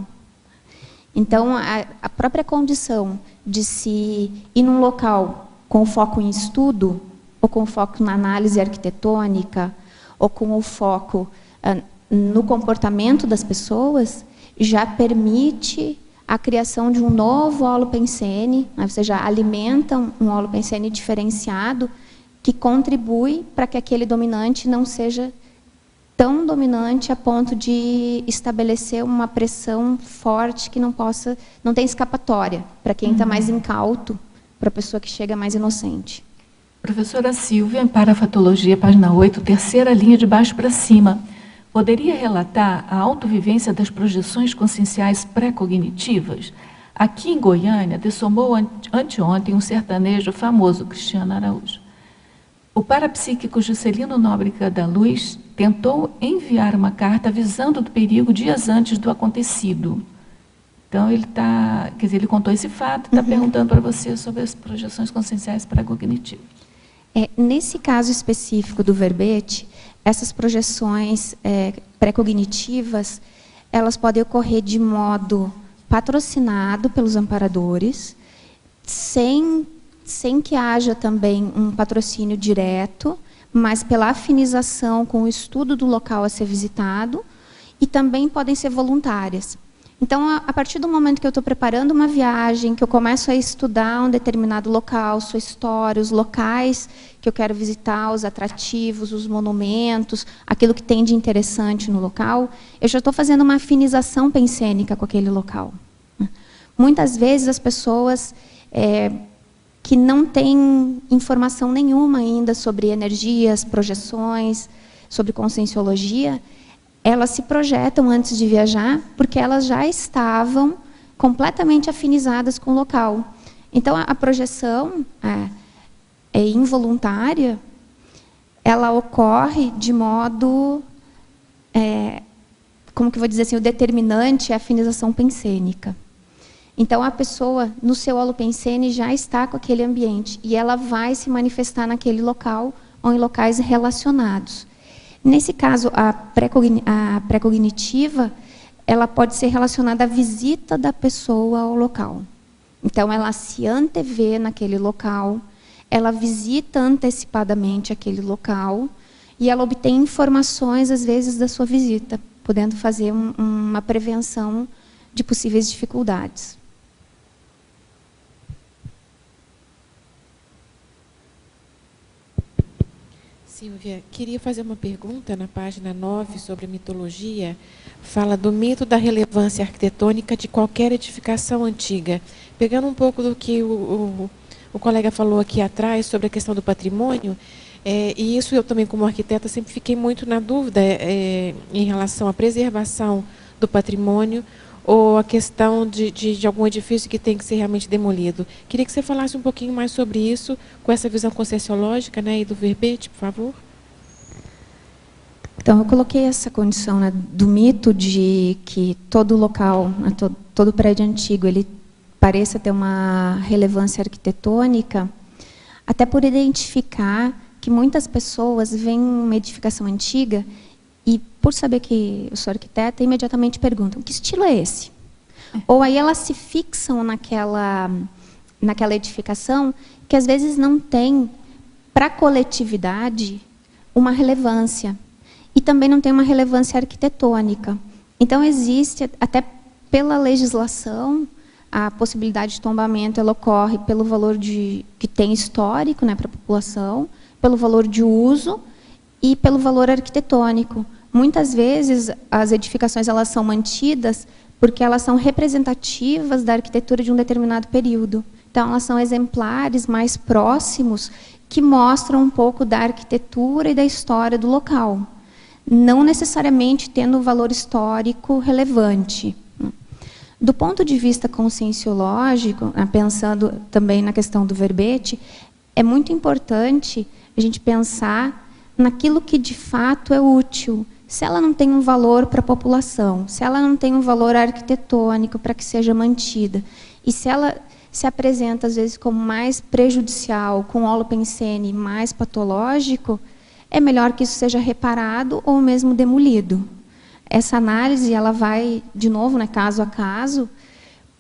Então, a própria condição de se ir num local com foco em estudo, ou com foco na análise arquitetônica, ou com o foco no comportamento das pessoas, já permite a criação de um novo holopensene, você já alimenta um holopensene diferenciado, que contribui para que aquele dominante não seja tão dominante a ponto de estabelecer uma pressão forte que não tem escapatória para quem está mais incauto, para a pessoa que chega mais inocente. Professora Silvia, em Parafatologia, página 8, terceira linha de baixo para cima, poderia relatar a autovivência das projeções conscienciais pré-cognitivas? Aqui em Goiânia, dessomou anteontem um sertanejo famoso, Cristiano Araújo. O parapsíquico Juscelino Nóbrega da Luz tentou enviar uma carta avisando do perigo dias antes do acontecido. Então, ele contou esse fato e está perguntando para você sobre as projeções conscienciais pré-cognitivas. Nesse caso específico do verbete, essas projeções pré-cognitivas, elas podem ocorrer de modo patrocinado pelos amparadores, sem que haja também um patrocínio direto, mas pela afinização com o estudo do local a ser visitado, e também podem ser voluntárias. Então, a partir do momento que eu estou preparando uma viagem, que eu começo a estudar um determinado local, sua história, os locais que eu quero visitar, os atrativos, os monumentos, aquilo que tem de interessante no local, eu já estou fazendo uma afinização pensênica com aquele local. Muitas vezes as pessoas que não têm informação nenhuma ainda sobre energias, projeções, sobre conscienciologia, elas se projetam antes de viajar, porque elas já estavam completamente afinizadas com o local. Então, a projeção involuntária, ela ocorre de modo, como que eu vou dizer assim, o determinante é a afinização pensênica. Então, a pessoa, no seu holopensene, já está com aquele ambiente, e ela vai se manifestar naquele local ou em locais relacionados. Nesse caso, a pré-cognitiva, ela pode ser relacionada à visita da pessoa ao local. Então, ela se antevê naquele local, ela visita antecipadamente aquele local, e ela obtém informações, às vezes, da sua visita, podendo fazer uma prevenção de possíveis dificuldades. Silvia, queria fazer uma pergunta na página 9 sobre mitologia. Fala do mito da relevância arquitetônica de qualquer edificação antiga. Pegando um pouco do que o colega falou aqui atrás sobre a questão do patrimônio, e isso eu também, como arquiteta, sempre fiquei muito na dúvida em relação à preservação do patrimônio ou a questão de algum edifício que tem que ser realmente demolido. Queria que você falasse um pouquinho mais sobre isso, com essa visão conscienciológica, né, e do verbete, por favor. Então, eu coloquei essa condição, né, do mito de que todo local, todo prédio antigo, ele pareça ter uma relevância arquitetônica, até por identificar que muitas pessoas veem uma edificação antiga e, por saber que eu sou arquiteta, imediatamente perguntam, que estilo é esse? Ou aí elas se fixam naquela edificação que, às vezes, não tem, para a coletividade, uma relevância. E também não tem uma relevância arquitetônica. Então, existe, até pela legislação, a possibilidade de tombamento ela ocorre pelo valor que tem histórico, né, para a população, pelo valor de uso e pelo valor arquitetônico. Muitas vezes, as edificações elas são mantidas porque elas são representativas da arquitetura de um determinado período. Então, elas são exemplares mais próximos que mostram um pouco da arquitetura e da história do local, não necessariamente tendo um valor histórico relevante. Do ponto de vista conscienciológico, pensando também na questão do verbete, é muito importante a gente pensar naquilo que de fato é útil. Se ela não tem um valor para a população, se ela não tem um valor arquitetônico para que seja mantida, e se ela se apresenta, às vezes, como mais prejudicial, com holopensene mais patológico, é melhor que isso seja reparado ou mesmo demolido. Essa análise ela vai, de novo, né, caso a caso,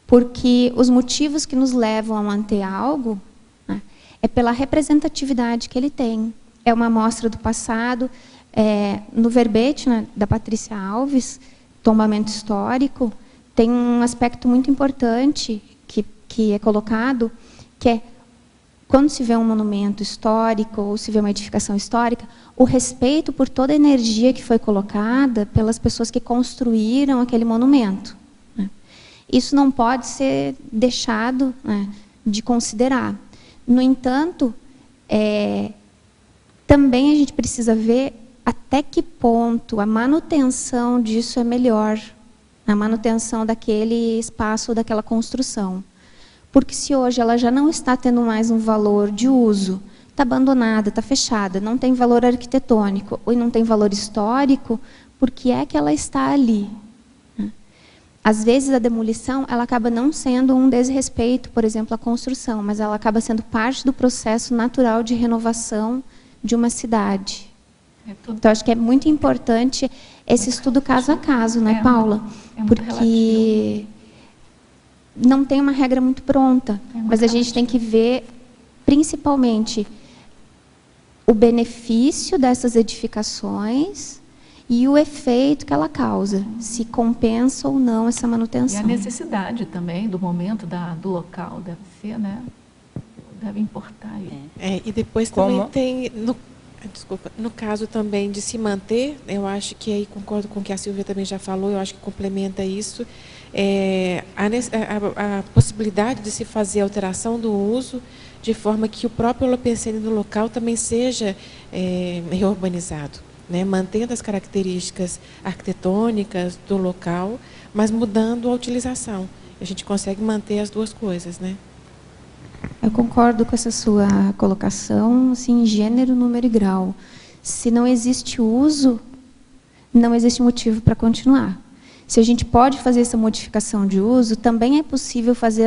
porque os motivos que nos levam a manter algo, né, é pela representatividade que ele tem. É uma amostra do passado. No verbete, né, da Patrícia Alves, tombamento histórico, tem um aspecto muito importante que é colocado, que é, quando se vê um monumento histórico ou se vê uma edificação histórica, o respeito por toda a energia que foi colocada pelas pessoas que construíram aquele monumento, né? Isso não pode ser deixado, né, de considerar. No entanto, também a gente precisa ver até que ponto a manutenção disso é melhor, a manutenção daquele espaço, daquela construção. Porque se hoje ela já não está tendo mais um valor de uso, está abandonada, está fechada, não tem valor arquitetônico ou não tem valor histórico, por que é que ela está ali? Às vezes a demolição ela acaba não sendo um desrespeito, por exemplo, à construção, mas ela acaba sendo parte do processo natural de renovação de uma cidade. Então, acho que é muito importante esse estudo caso a caso, né, Paula? Porque não tem uma regra muito pronta, mas a gente tem que ver, principalmente, o benefício dessas edificações e o efeito que ela causa, se compensa ou não essa manutenção. E a necessidade também do momento do local deve ser, né? Deve importar. E depois também tem, no caso também de se manter, eu acho que aí concordo com o que a Silvia também já falou, eu acho que complementa isso, a possibilidade de se fazer alteração do uso de forma que o próprio holopensene do local também seja reurbanizado, né? Mantendo as características arquitetônicas do local, mas mudando a utilização. A gente consegue manter as duas coisas, né? Eu concordo com essa sua colocação, assim, gênero, número e grau. Se não existe uso, não existe motivo para continuar. Se a gente pode fazer essa modificação de uso, também é possível fazer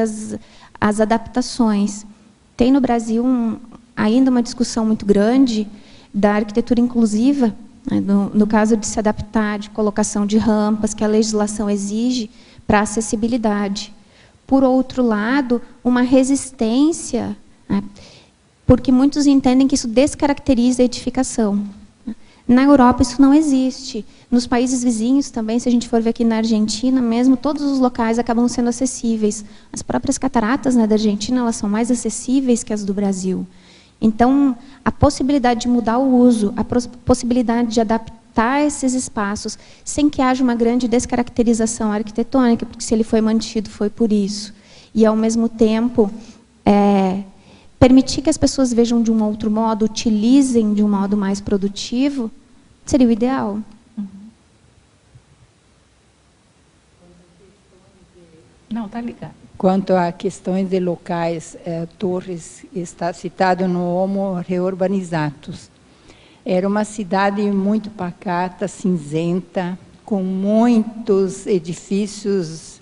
as adaptações. Tem no Brasil ainda uma discussão muito grande da arquitetura inclusiva, né, no caso de se adaptar, de colocação de rampas, que a legislação exige para a acessibilidade. Por outro lado, uma resistência, né, porque muitos entendem que isso descaracteriza a edificação. Na Europa isso não existe. Nos países vizinhos também, se a gente for ver aqui na Argentina mesmo, todos os locais acabam sendo acessíveis. As próprias cataratas, né, da Argentina, elas são mais acessíveis que as do Brasil. Então, a possibilidade de mudar o uso, a possibilidade de adaptar esses espaços, sem que haja uma grande descaracterização arquitetônica, porque se ele foi mantido, foi por isso. E, ao mesmo tempo, permitir que as pessoas vejam de um outro modo, utilizem de um modo mais produtivo, seria o ideal. Não, está ligado. Quanto a questões de locais, Torres está citado no Homo Reurbanizatus. Era uma cidade muito pacata, cinzenta, com muitos edifícios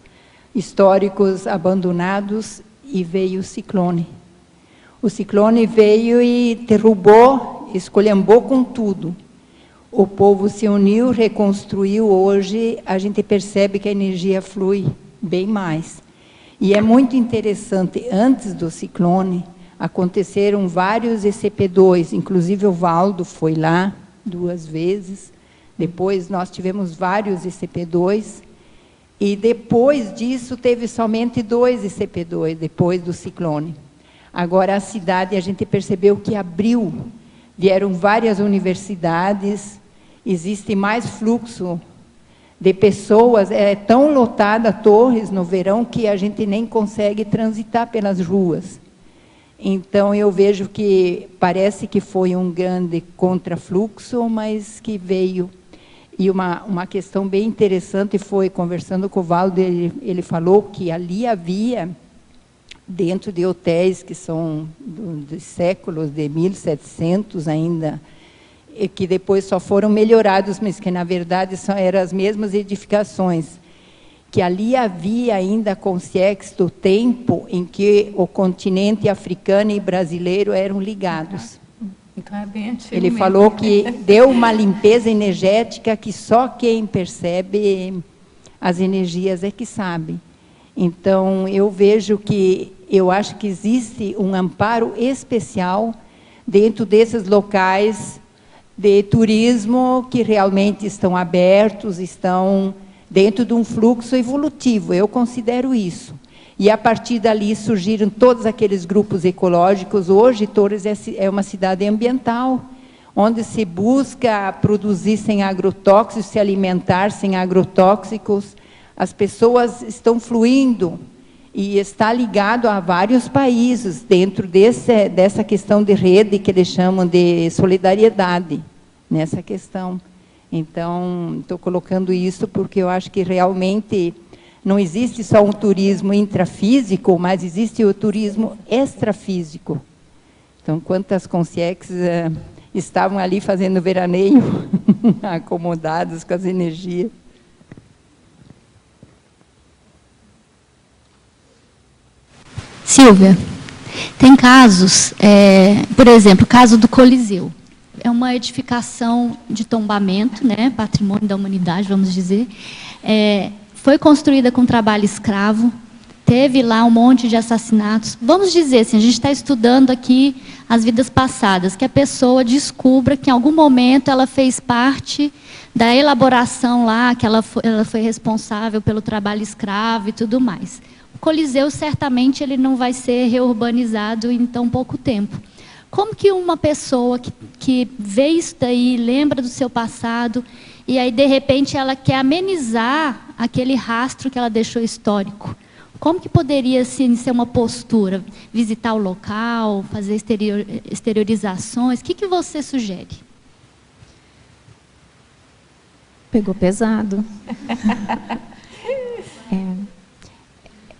históricos abandonados, e veio o ciclone. O ciclone veio e derrubou, esculhambou com tudo. O povo se uniu, reconstruiu. Hoje a gente percebe que a energia flui bem mais. E é muito interessante, antes do ciclone, aconteceram vários ECP2, inclusive o Valdo foi lá, 2 vezes. Depois nós tivemos vários ICP2. E depois disso teve somente 2 ICP2, depois do ciclone. Agora a cidade, a gente percebeu que abriu, vieram várias universidades, existe mais fluxo de pessoas, é tão lotada Torres no verão que a gente nem consegue transitar pelas ruas. Então eu vejo que parece que foi um grande contrafluxo, mas que veio. E uma questão bem interessante foi, conversando com o Valdo, ele falou que ali havia, dentro de hotéis que são dos séculos de 1700 ainda, e que depois só foram melhorados, mas que na verdade eram as mesmas edificações, que ali havia ainda consciência do tempo em que o continente africano e brasileiro eram ligados. Então é bem antigo Ele mesmo. falou que deu uma limpeza energética que só quem percebe as energias é que sabe. Então, eu vejo que, eu acho que existe um amparo especial dentro desses locais de turismo que realmente estão abertos, estão dentro de um fluxo evolutivo, eu considero isso. E, a partir dali, surgiram todos aqueles grupos ecológicos. Hoje, Torres é uma cidade ambiental, onde se busca produzir sem agrotóxicos, se alimentar sem agrotóxicos. As pessoas estão fluindo e está ligado a vários países dentro dessa questão de rede que eles chamam de solidariedade, nessa questão. Então, estou colocando isso porque eu acho que realmente não existe só um turismo intrafísico, mas existe o turismo extrafísico. Então, quantas consciências estavam ali fazendo veraneio, acomodados com as energias. Silvia, tem casos, por exemplo, o caso do Coliseu. É uma edificação de tombamento, né, patrimônio da humanidade, vamos dizer. Foi construída com trabalho escravo, teve lá um monte de assassinatos. Vamos dizer assim, a gente está estudando aqui as vidas passadas, que a pessoa descubra que em algum momento ela fez parte da elaboração lá, que ela foi responsável pelo trabalho escravo e tudo mais. O Coliseu, certamente, ele não vai ser reurbanizado em tão pouco tempo. Como que uma pessoa que vê isso daí, lembra do seu passado, e aí, de repente, ela quer amenizar aquele rastro que ela deixou histórico? Como que poderia assim, ser uma postura? Visitar o local, fazer exteriorizações? O que você sugere? Pegou pesado.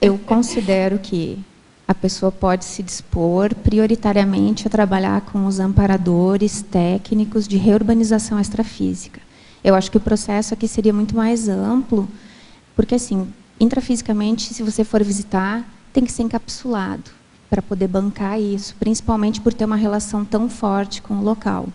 Eu considero que a pessoa pode se dispor prioritariamente a trabalhar com os amparadores técnicos de reurbanização extrafísica. Eu acho que o processo aqui seria muito mais amplo, porque, assim, intrafisicamente, se você for visitar, tem que ser encapsulado para poder bancar isso, principalmente por ter uma relação tão forte com o local.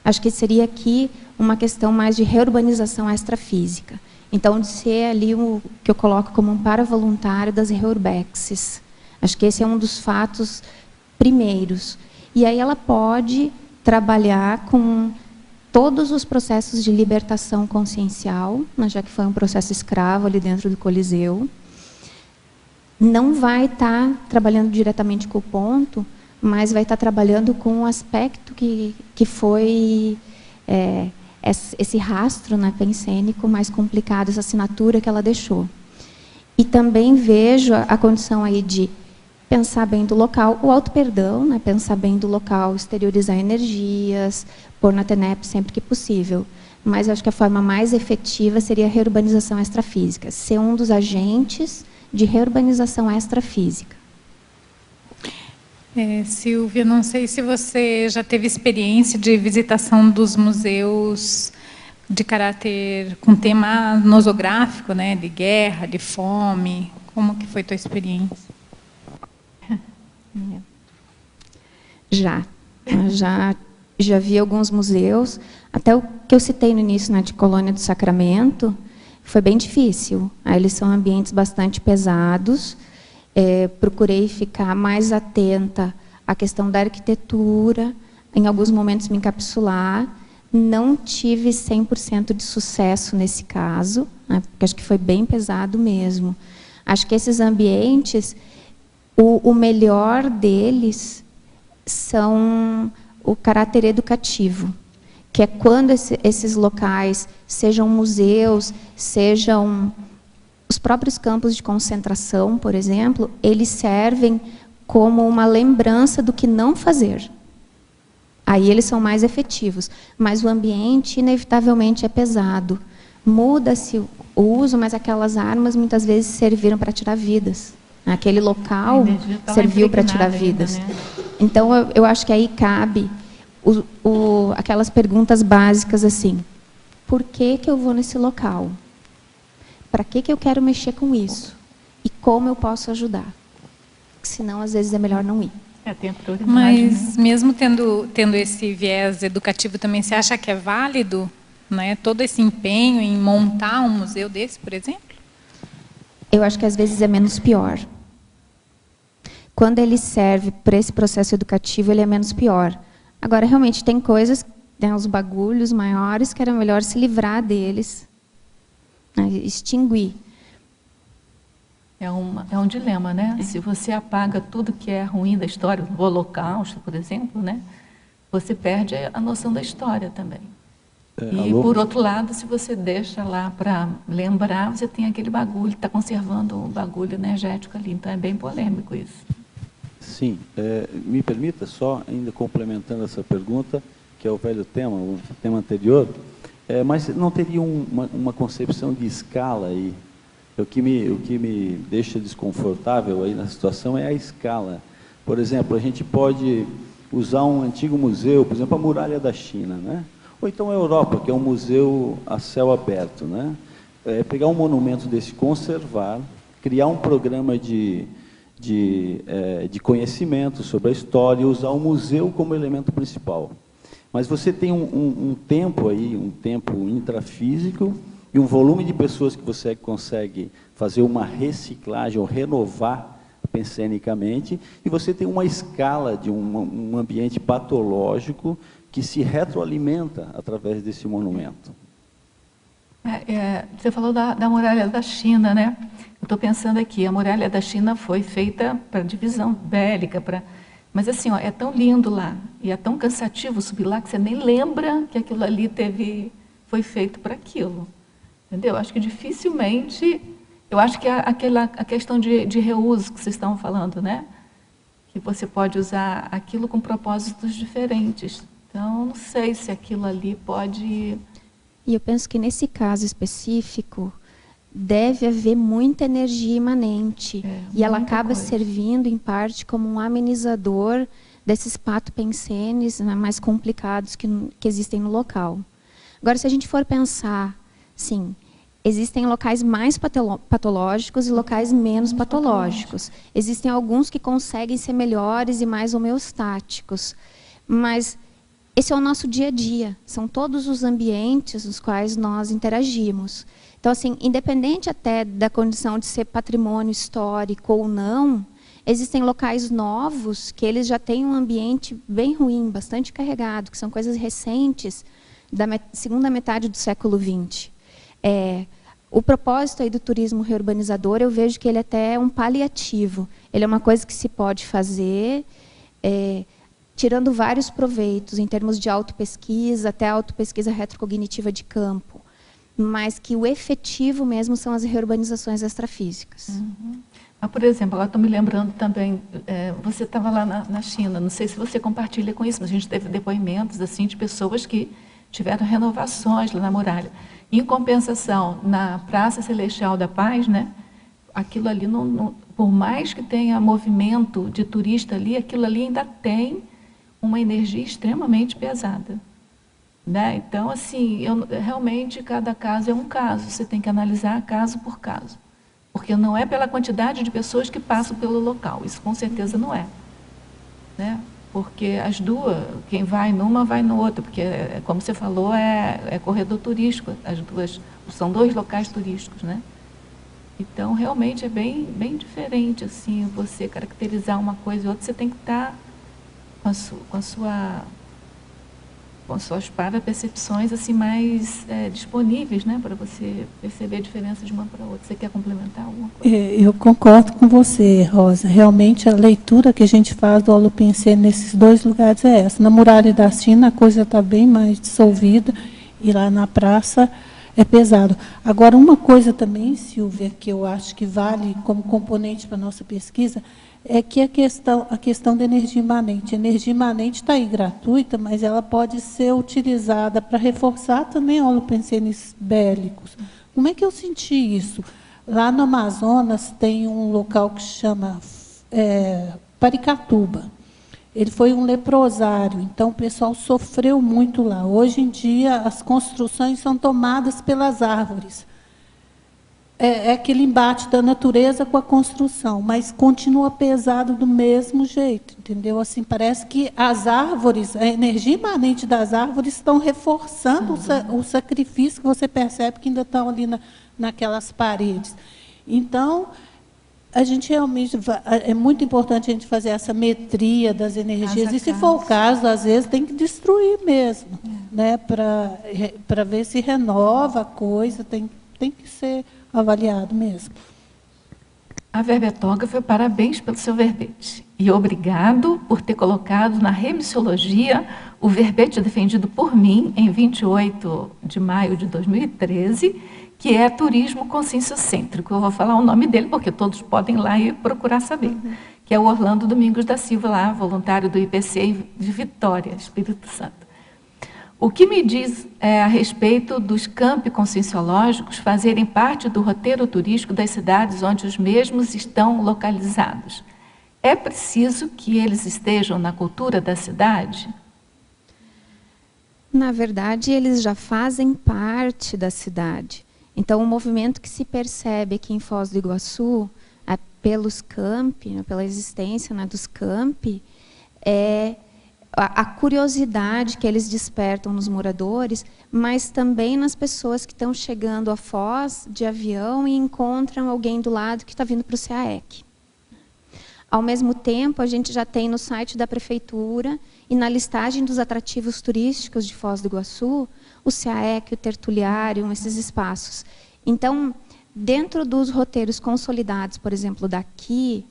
Acho que seria aqui uma questão mais de reurbanização extrafísica. Então, de ser ali o que eu coloco como um paravoluntário das reurbexes. Acho que esse é um dos fatos primeiros. E aí ela pode trabalhar com todos os processos de libertação consciencial, já que foi um processo escravo ali dentro do Coliseu. Não vai estar trabalhando diretamente com o ponto, mas vai estar trabalhando com o aspecto que foi esse rastro, né, pensênico mais complicado, essa assinatura que ela deixou. E também vejo a condição aí de pensar bem do local, o auto-perdão, né, pensar bem do local, exteriorizar energias, pôr na TENEP sempre que possível. Mas eu acho que a forma mais efetiva seria a reurbanização extrafísica, ser um dos agentes de reurbanização extrafísica. Silvia, não sei se você já teve experiência de visitação dos museus de caráter com tema nosográfico, né, de guerra, de fome. Como que foi a tua experiência? Já vi alguns museus, até o que eu citei no início, né, de Colônia do Sacramento, foi bem difícil. Eles são ambientes bastante pesados. Procurei ficar mais atenta à questão da arquitetura, em alguns momentos me encapsular, não tive 100% de sucesso nesse caso, né, porque acho que foi bem pesado mesmo. Acho que esses ambientes, o melhor deles são o caráter educativo, que é quando esses locais, sejam museus, sejam os próprios campos de concentração, por exemplo, eles servem como uma lembrança do que não fazer. Aí eles são mais efetivos, mas o ambiente inevitavelmente é pesado. Muda-se o uso, mas aquelas armas muitas vezes serviram para tirar vidas. Aquele local serviu para tirar vidas. Ainda, né? Então, eu acho que aí cabe aquelas perguntas básicas assim: por que eu vou nesse local? Para que eu quero mexer com isso? E como eu posso ajudar? Porque senão, às vezes, é melhor não ir. Tem a prioridade, mas, né? Mesmo tendo esse viés educativo também, você acha que é válido, né, todo esse empenho em montar um museu desse, por exemplo? Eu acho que, às vezes, é menos pior. Quando ele serve para esse processo educativo, ele é menos pior. Agora, realmente, tem coisas, né, os bagulhos maiores, que era melhor se livrar deles, né, extinguir. É um dilema, né? Se você apaga tudo que é ruim da história, o Holocausto, por exemplo, né, você perde a noção da história também. E, por outro lado, se você deixa lá para lembrar, você tem aquele bagulho, está conservando o bagulho energético ali. Então, é bem polêmico isso. Sim. Me permita só, ainda complementando essa pergunta, que é o velho tema, o tema anterior, mas não teria uma concepção de escala aí? O que me deixa desconfortável aí na situação é a escala. Por exemplo, a gente pode usar um antigo museu, por exemplo, a Muralha da China, né? Ou então a Europa, que é um museu a céu aberto, né? Pegar um monumento desse, conservar, criar um programa de conhecimento sobre a história e usar o museu como elemento principal. Mas você tem um tempo aí, um tempo intrafísico, e um volume de pessoas que você consegue fazer uma reciclagem ou renovar pensenicamente, e você tem uma escala de um ambiente patológico que se retroalimenta através desse monumento. Você falou da Muralha da China, né? Eu estou pensando aqui, a Muralha da China foi feita para divisão bélica, mas assim, ó, é tão lindo lá, e é tão cansativo subir lá, que você nem lembra que aquilo ali foi feito para aquilo. Entendeu? Acho que dificilmente, eu acho que a questão de reuso que vocês estão falando, né? Que você pode usar aquilo com propósitos diferentes. Então, não sei se aquilo ali pode... E eu penso que nesse caso específico, deve haver muita energia imanente. E ela acaba servindo, em parte, como um amenizador desses patopensenes, né, mais complicados que existem no local. Agora, se a gente for pensar... Sim, existem locais mais patológicos e locais menos patológicos. Existem alguns que conseguem ser melhores e mais homeostáticos. Mas esse é o nosso dia a dia. São todos os ambientes nos quais nós interagimos. Então, assim, independente até da condição de ser patrimônio histórico ou não, existem locais novos que eles já têm um ambiente bem ruim, bastante carregado, que são coisas recentes da segunda metade do século XX. O propósito aí do turismo reurbanizador, eu vejo que ele até é um paliativo. Ele é uma coisa que se pode fazer, tirando vários proveitos, em termos de autopesquisa, até autopesquisa retrocognitiva de campo. Mas que o efetivo mesmo são as reurbanizações extrafísicas. Uhum. Mas, por exemplo, agora estou me lembrando também, você estava lá na China, não sei se você compartilha com isso, mas a gente teve depoimentos assim, de pessoas que tiveram renovações lá na muralha. Em compensação, na Praça Celestial da Paz, né, aquilo ali, por mais que tenha movimento de turista ali, aquilo ali ainda tem uma energia extremamente pesada. Né? Então, assim, realmente, cada caso é um caso, você tem que analisar caso por caso. Porque não é pela quantidade de pessoas que passam pelo local, isso com certeza não é. Né? Porque as duas, quem vai numa, vai no outro, porque, como você falou, é corredor turístico, as duas, são dois locais turísticos, né? Então, realmente é bem diferente, assim, você caracterizar uma coisa e outra, você tem que estar com a sua com suas para-percepções assim, mais disponíveis, né, para você perceber a diferença de uma para outra. Você quer complementar alguma coisa? Eu concordo com você, Rosa. Realmente, a leitura que a gente faz do Holopensene nesses dois lugares é essa. Na Muralha da China, a coisa está bem mais dissolvida, e lá na praça é pesado. Agora, uma coisa também, Silvia, que eu acho que vale como componente para a nossa pesquisa, é que a questão da energia imanente. A energia imanente está aí gratuita, mas ela pode ser utilizada para reforçar também holopensenes bélicos. Como é que eu senti isso? Lá no Amazonas tem um local que chama Paricatuba. Ele foi um leprosário, então o pessoal sofreu muito lá. Hoje em dia, as construções são tomadas pelas árvores. É aquele embate da natureza com a construção, mas continua pesado do mesmo jeito, entendeu? Assim, parece que as árvores, a energia imanente das árvores estão reforçando o sacrifício que você percebe que ainda estão ali naquelas paredes. Então, a gente realmente, é muito importante a gente fazer essa metria das energias, e se for o caso, às vezes tem que destruir mesmo, né? Para ver se renova a coisa, tem que ser avaliado mesmo. A verbetógrafa, parabéns pelo seu verbete. E obrigado por ter colocado na remissiologia o verbete defendido por mim em 28 de maio de 2013, que é turismo conscienciocêntrico. Eu vou falar o nome dele, porque todos podem ir lá e procurar saber. Que é o Orlando Domingos da Silva, lá, voluntário do IPC de Vitória, Espírito Santo. O que me diz a respeito dos campi conscienciológicos fazerem parte do roteiro turístico das cidades onde os mesmos estão localizados? É preciso que eles estejam na cultura da cidade? Na verdade, eles já fazem parte da cidade. Então, o movimento que se percebe aqui em Foz do Iguaçu, pelos campi, pela existência dos campi, é a curiosidade que eles despertam nos moradores, mas também nas pessoas que estão chegando a Foz de avião e encontram alguém do lado que está vindo para o CAEC. Ao mesmo tempo, a gente já tem no site da Prefeitura e na listagem dos atrativos turísticos de Foz do Iguaçu, o CAEC, o Tertuliário, esses espaços. Então, dentro dos roteiros consolidados, por exemplo, daqui,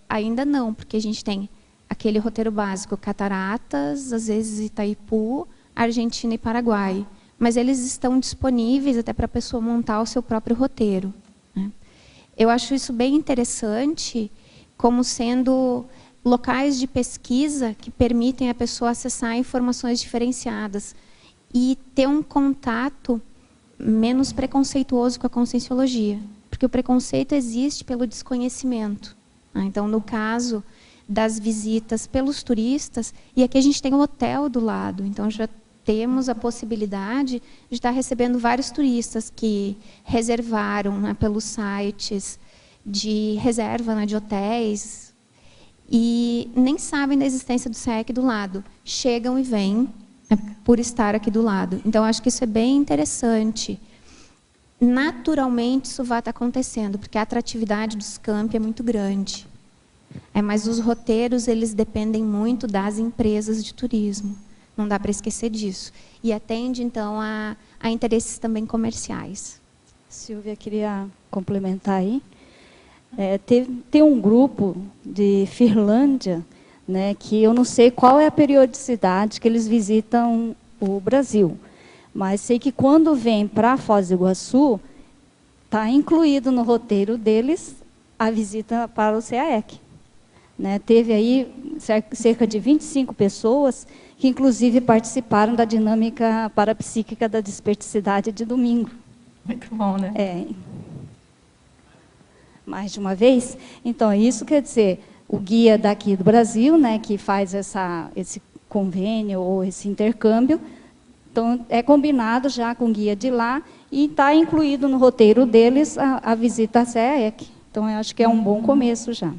ainda não, porque a gente tem aquele roteiro básico, Cataratas, às vezes Itaipu, Argentina e Paraguai. Mas eles estão disponíveis até para a pessoa montar o seu próprio roteiro, né? Eu acho isso bem interessante, como sendo locais de pesquisa que permitem a pessoa acessar informações diferenciadas e ter um contato menos preconceituoso com a conscienciologia, porque o preconceito existe pelo desconhecimento, né? Então, no caso das visitas pelos turistas, e aqui a gente tem um hotel do lado, então já temos a possibilidade de estar recebendo vários turistas que reservaram, né, pelos sites de reserva, né, de hotéis, e nem sabem da existência do SEC do lado. Chegam e vêm, né, por estar aqui do lado. Então, acho que isso é bem interessante. Naturalmente, isso vai estar acontecendo, porque a atratividade dos campi é muito grande. Mas os roteiros, eles dependem muito das empresas de turismo. Não dá para esquecer disso. E atende, então, a interesses também comerciais. Silvia, queria complementar aí. Tem um grupo de Finlândia, né, que eu não sei qual é a periodicidade que eles visitam o Brasil, mas sei que quando vem para Foz do Iguaçu, está incluído no roteiro deles a visita para o CAEC. Né, teve aí cerca de 25 pessoas que, inclusive, participaram da dinâmica parapsíquica da desperticidade de domingo. Muito bom, né? Mais de uma vez. Então, isso quer dizer, o guia daqui do Brasil, né, que faz esse convênio ou esse intercâmbio, então, é combinado já com o guia de lá e está incluído no roteiro deles a visita à CAEC. Então, eu acho que é um bom começo já.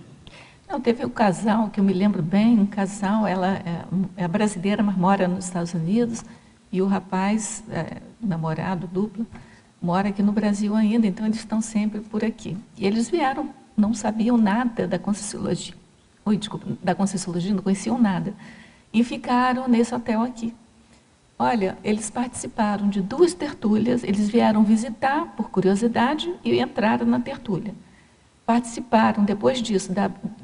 Não, teve um casal, que eu me lembro bem, um casal, ela é brasileira, mas mora nos Estados Unidos, e o rapaz, namorado duplo, mora aqui no Brasil ainda, então eles estão sempre por aqui. E eles vieram, não sabiam nada da Conscienciologia, não conheciam nada, e ficaram nesse hotel aqui. Olha, eles participaram de 2 tertúlias, eles vieram visitar por curiosidade e entraram na tertúlia. Participaram, depois disso,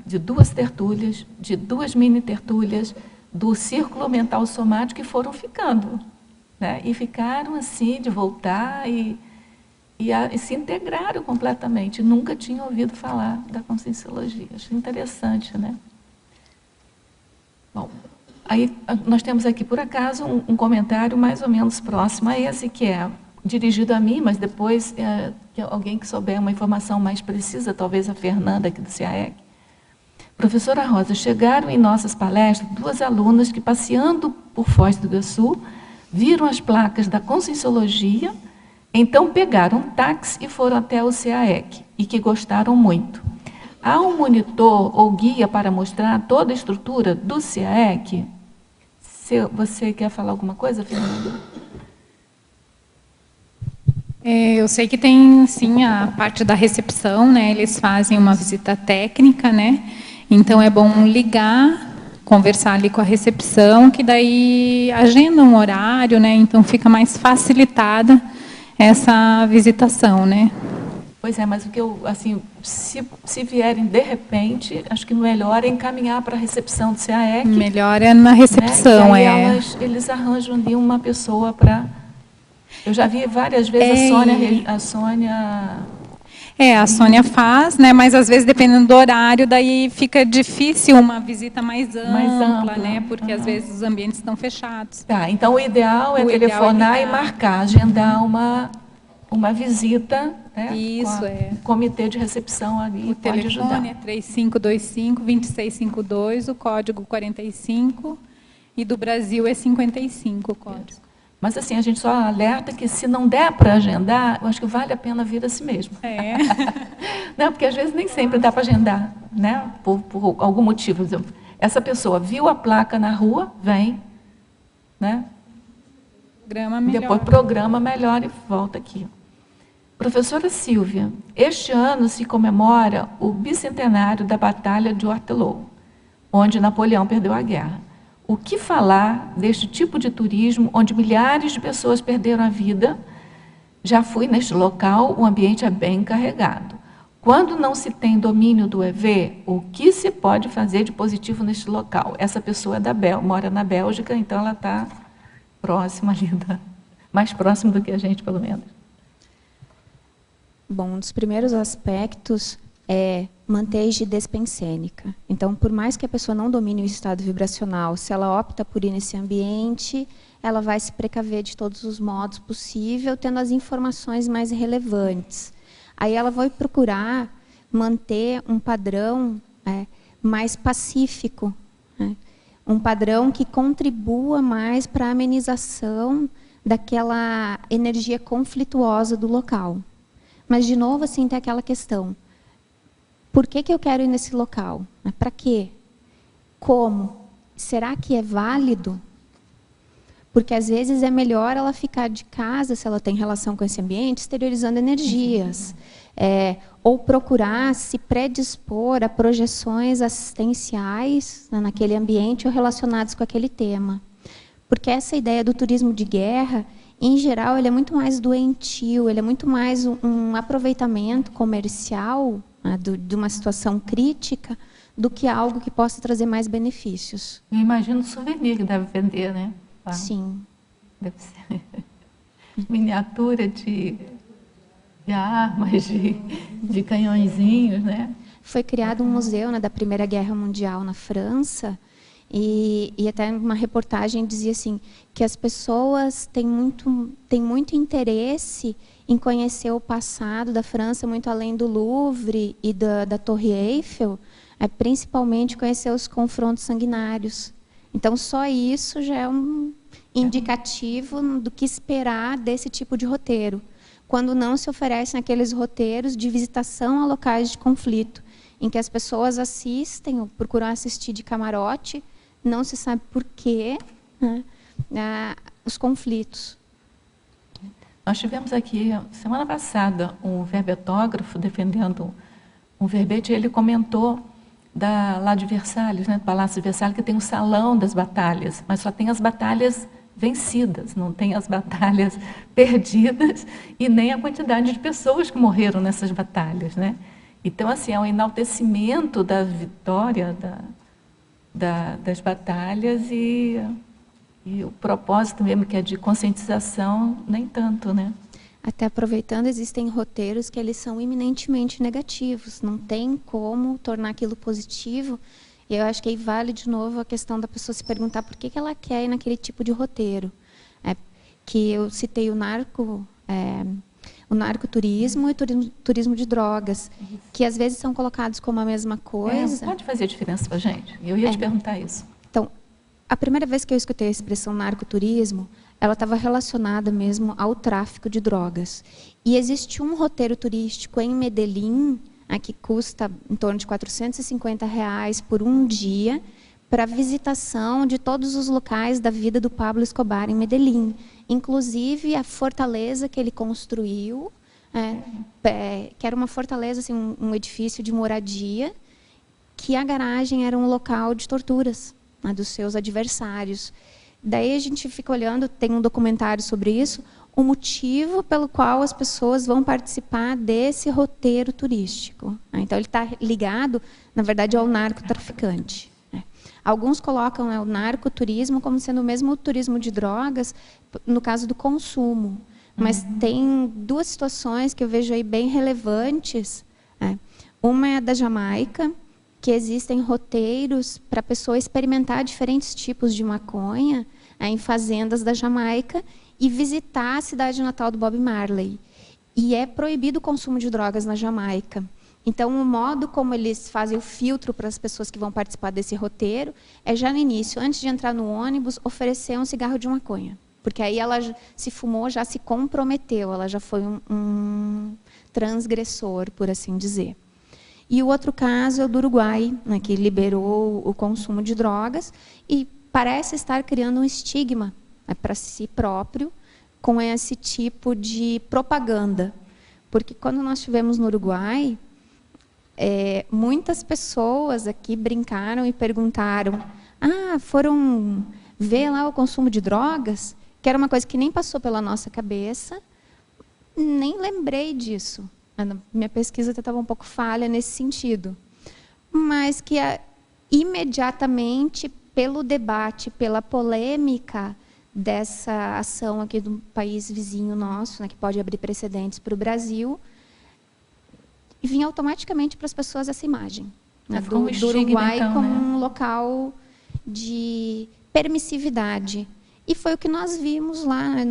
de 2 tertúlias, de 2 mini-tertúlias, do Círculo Mental Somático, que foram ficando, né? E ficaram assim, de voltar e se integraram completamente. Nunca tinham ouvido falar da Conscienciologia. Acho interessante, né? Bom, aí nós temos aqui, por acaso, um comentário mais ou menos próximo a esse, que é dirigido a mim, mas depois, que alguém que souber uma informação mais precisa, talvez a Fernanda, aqui do CAEC. Professora Rosa, chegaram em nossas palestras 2 alunas que, passeando por Foz do Iguaçu, viram as placas da Conscienciologia, então pegaram um táxi e foram até o CAEC, e que gostaram muito. Há um monitor ou guia para mostrar toda a estrutura do CAEC? Você quer falar alguma coisa, Fernanda? Eu sei que tem, sim, a parte da recepção, né? Eles fazem uma visita técnica, né? Então, é bom ligar, conversar ali com a recepção, que daí agenda um horário, né? Então, fica mais facilitada essa visitação, né? Pois é, mas o que eu, assim, se vierem de repente, acho que o melhor é encaminhar para a recepção do CAEC. Melhor é na recepção, né? E aí eles arranjam ali uma pessoa para... Eu já vi várias vezes a Sônia... A Sônia faz, né? Mas às vezes, dependendo do horário, daí fica difícil uma visita mais ampla, né? Porque às vezes os ambientes estão fechados. Tá, então o ideal é telefonar e marcar, agendar uma visita, né? Isso, o comitê de recepção ali o pode ajudar. telefone é 3525-2652, o código 45, e do Brasil é 55 o código. Mas assim, a gente só alerta que se não der para agendar, eu acho que vale a pena vir a si mesmo. Não, porque às vezes nem sempre dá para agendar, né? Por algum motivo. Por exemplo, essa pessoa viu a placa na rua, vem, né? Depois programa melhor e volta aqui. Professora Silvia, este ano se comemora o bicentenário da Batalha de Waterloo, onde Napoleão perdeu a guerra. O que falar deste tipo de turismo, onde milhares de pessoas perderam a vida? Já fui neste local, o ambiente é bem carregado. Quando não se tem domínio do EV, o que se pode fazer de positivo neste local? Essa pessoa é mora na Bélgica, então ela está próxima ali, mais próxima do que a gente, pelo menos. Bom, um dos primeiros aspectos é manter a rigidez pensênica. Então, por mais que a pessoa não domine o estado vibracional, se ela opta por ir nesse ambiente, ela vai se precaver de todos os modos possíveis, tendo as informações mais relevantes. Aí ela vai procurar manter um padrão mais pacífico, né? Um padrão que contribua mais para a amenização daquela energia conflituosa do local. Mas, de novo, assim, tem aquela questão. Por que eu quero ir nesse local? Para quê? Como? Será que é válido? Porque, às vezes, é melhor ela ficar de casa, se ela tem relação com esse ambiente, exteriorizando energias. Ou procurar se predispor a projeções assistenciais, né, naquele ambiente ou relacionados com aquele tema. Porque essa ideia do turismo de guerra, em geral, ele é muito mais doentio, ele é muito mais um aproveitamento comercial, né, de uma situação crítica, do que algo que possa trazer mais benefícios. Eu imagino o souvenir que deve vender, né? Sim. Deve ser miniatura de armas, de canhõezinhos, né? Foi criado um museu, né, da Primeira Guerra Mundial na França, e até uma reportagem dizia assim, que as pessoas têm muito interesse em conhecer o passado da França, muito além do Louvre e da Torre Eiffel, principalmente conhecer os confrontos sanguinários. Então, só isso já é um indicativo do que esperar desse tipo de roteiro, quando não se oferecem aqueles roteiros de visitação a locais de conflito, em que as pessoas assistem ou procuram assistir de camarote, não se sabe por quê, né, os conflitos. Nós tivemos aqui, semana passada, um verbetógrafo defendendo um verbete, e ele comentou lá de Versalhes, né, do Palácio de Versalhes, que tem um salão das batalhas, mas só tem as batalhas vencidas, não tem as batalhas perdidas e nem a quantidade de pessoas que morreram nessas batalhas, né? Então, assim, é um enaltecimento da vitória das batalhas e o propósito mesmo, que é de conscientização, nem tanto, né? Até aproveitando, existem roteiros que eles são eminentemente negativos, não tem como tornar aquilo positivo. E eu acho que aí vale de novo a questão da pessoa se perguntar por que ela quer ir naquele tipo de roteiro. Que eu citei o narcoturismo e turismo de drogas, que às vezes são colocados como a mesma coisa. Pode fazer diferença para a gente? Eu ia te perguntar isso. Então, a primeira vez que eu escutei a expressão narcoturismo, ela estava relacionada mesmo ao tráfico de drogas. E existe um roteiro turístico em Medellín, que custa em torno de R$450 por um dia, para visitação de todos os locais da vida do Pablo Escobar em Medellín. Inclusive a fortaleza que ele construiu, que era uma fortaleza, assim, um edifício de moradia, que a garagem era um local de torturas, né, dos seus adversários. Daí a gente fica olhando, tem um documentário sobre isso, o motivo pelo qual as pessoas vão participar desse roteiro turístico. Então, ele está ligado, na verdade, ao narcotraficante. Alguns colocam o narcoturismo como sendo o mesmo turismo de drogas, no caso do consumo. Mas tem duas situações que eu vejo aí bem relevantes. Uma é a da Jamaica, que existem roteiros para a pessoa experimentar diferentes tipos de maconha em fazendas da Jamaica e visitar a cidade natal do Bob Marley. E é proibido o consumo de drogas na Jamaica. Então, o modo como eles fazem o filtro para as pessoas que vão participar desse roteiro é já no início, antes de entrar no ônibus, oferecer um cigarro de maconha. Porque aí ela se fumou, já se comprometeu, ela já foi um transgressor, por assim dizer. E o outro caso é o do Uruguai, né, que liberou o consumo de drogas e parece estar criando um estigma, né, para si próprio com esse tipo de propaganda. Porque quando nós estivemos no Uruguai, muitas pessoas aqui brincaram e perguntaram: foram ver lá o consumo de drogas? Que era uma coisa que nem passou pela nossa cabeça, nem lembrei disso. A minha pesquisa estava um pouco falha nesse sentido. Mas que imediatamente, pelo debate, pela polêmica dessa ação aqui do país vizinho nosso, né, que pode abrir precedentes para o Brasil, vinha automaticamente para as pessoas essa imagem, né, do Uruguai então, como um local de permissividade. E foi o que nós vimos lá, né,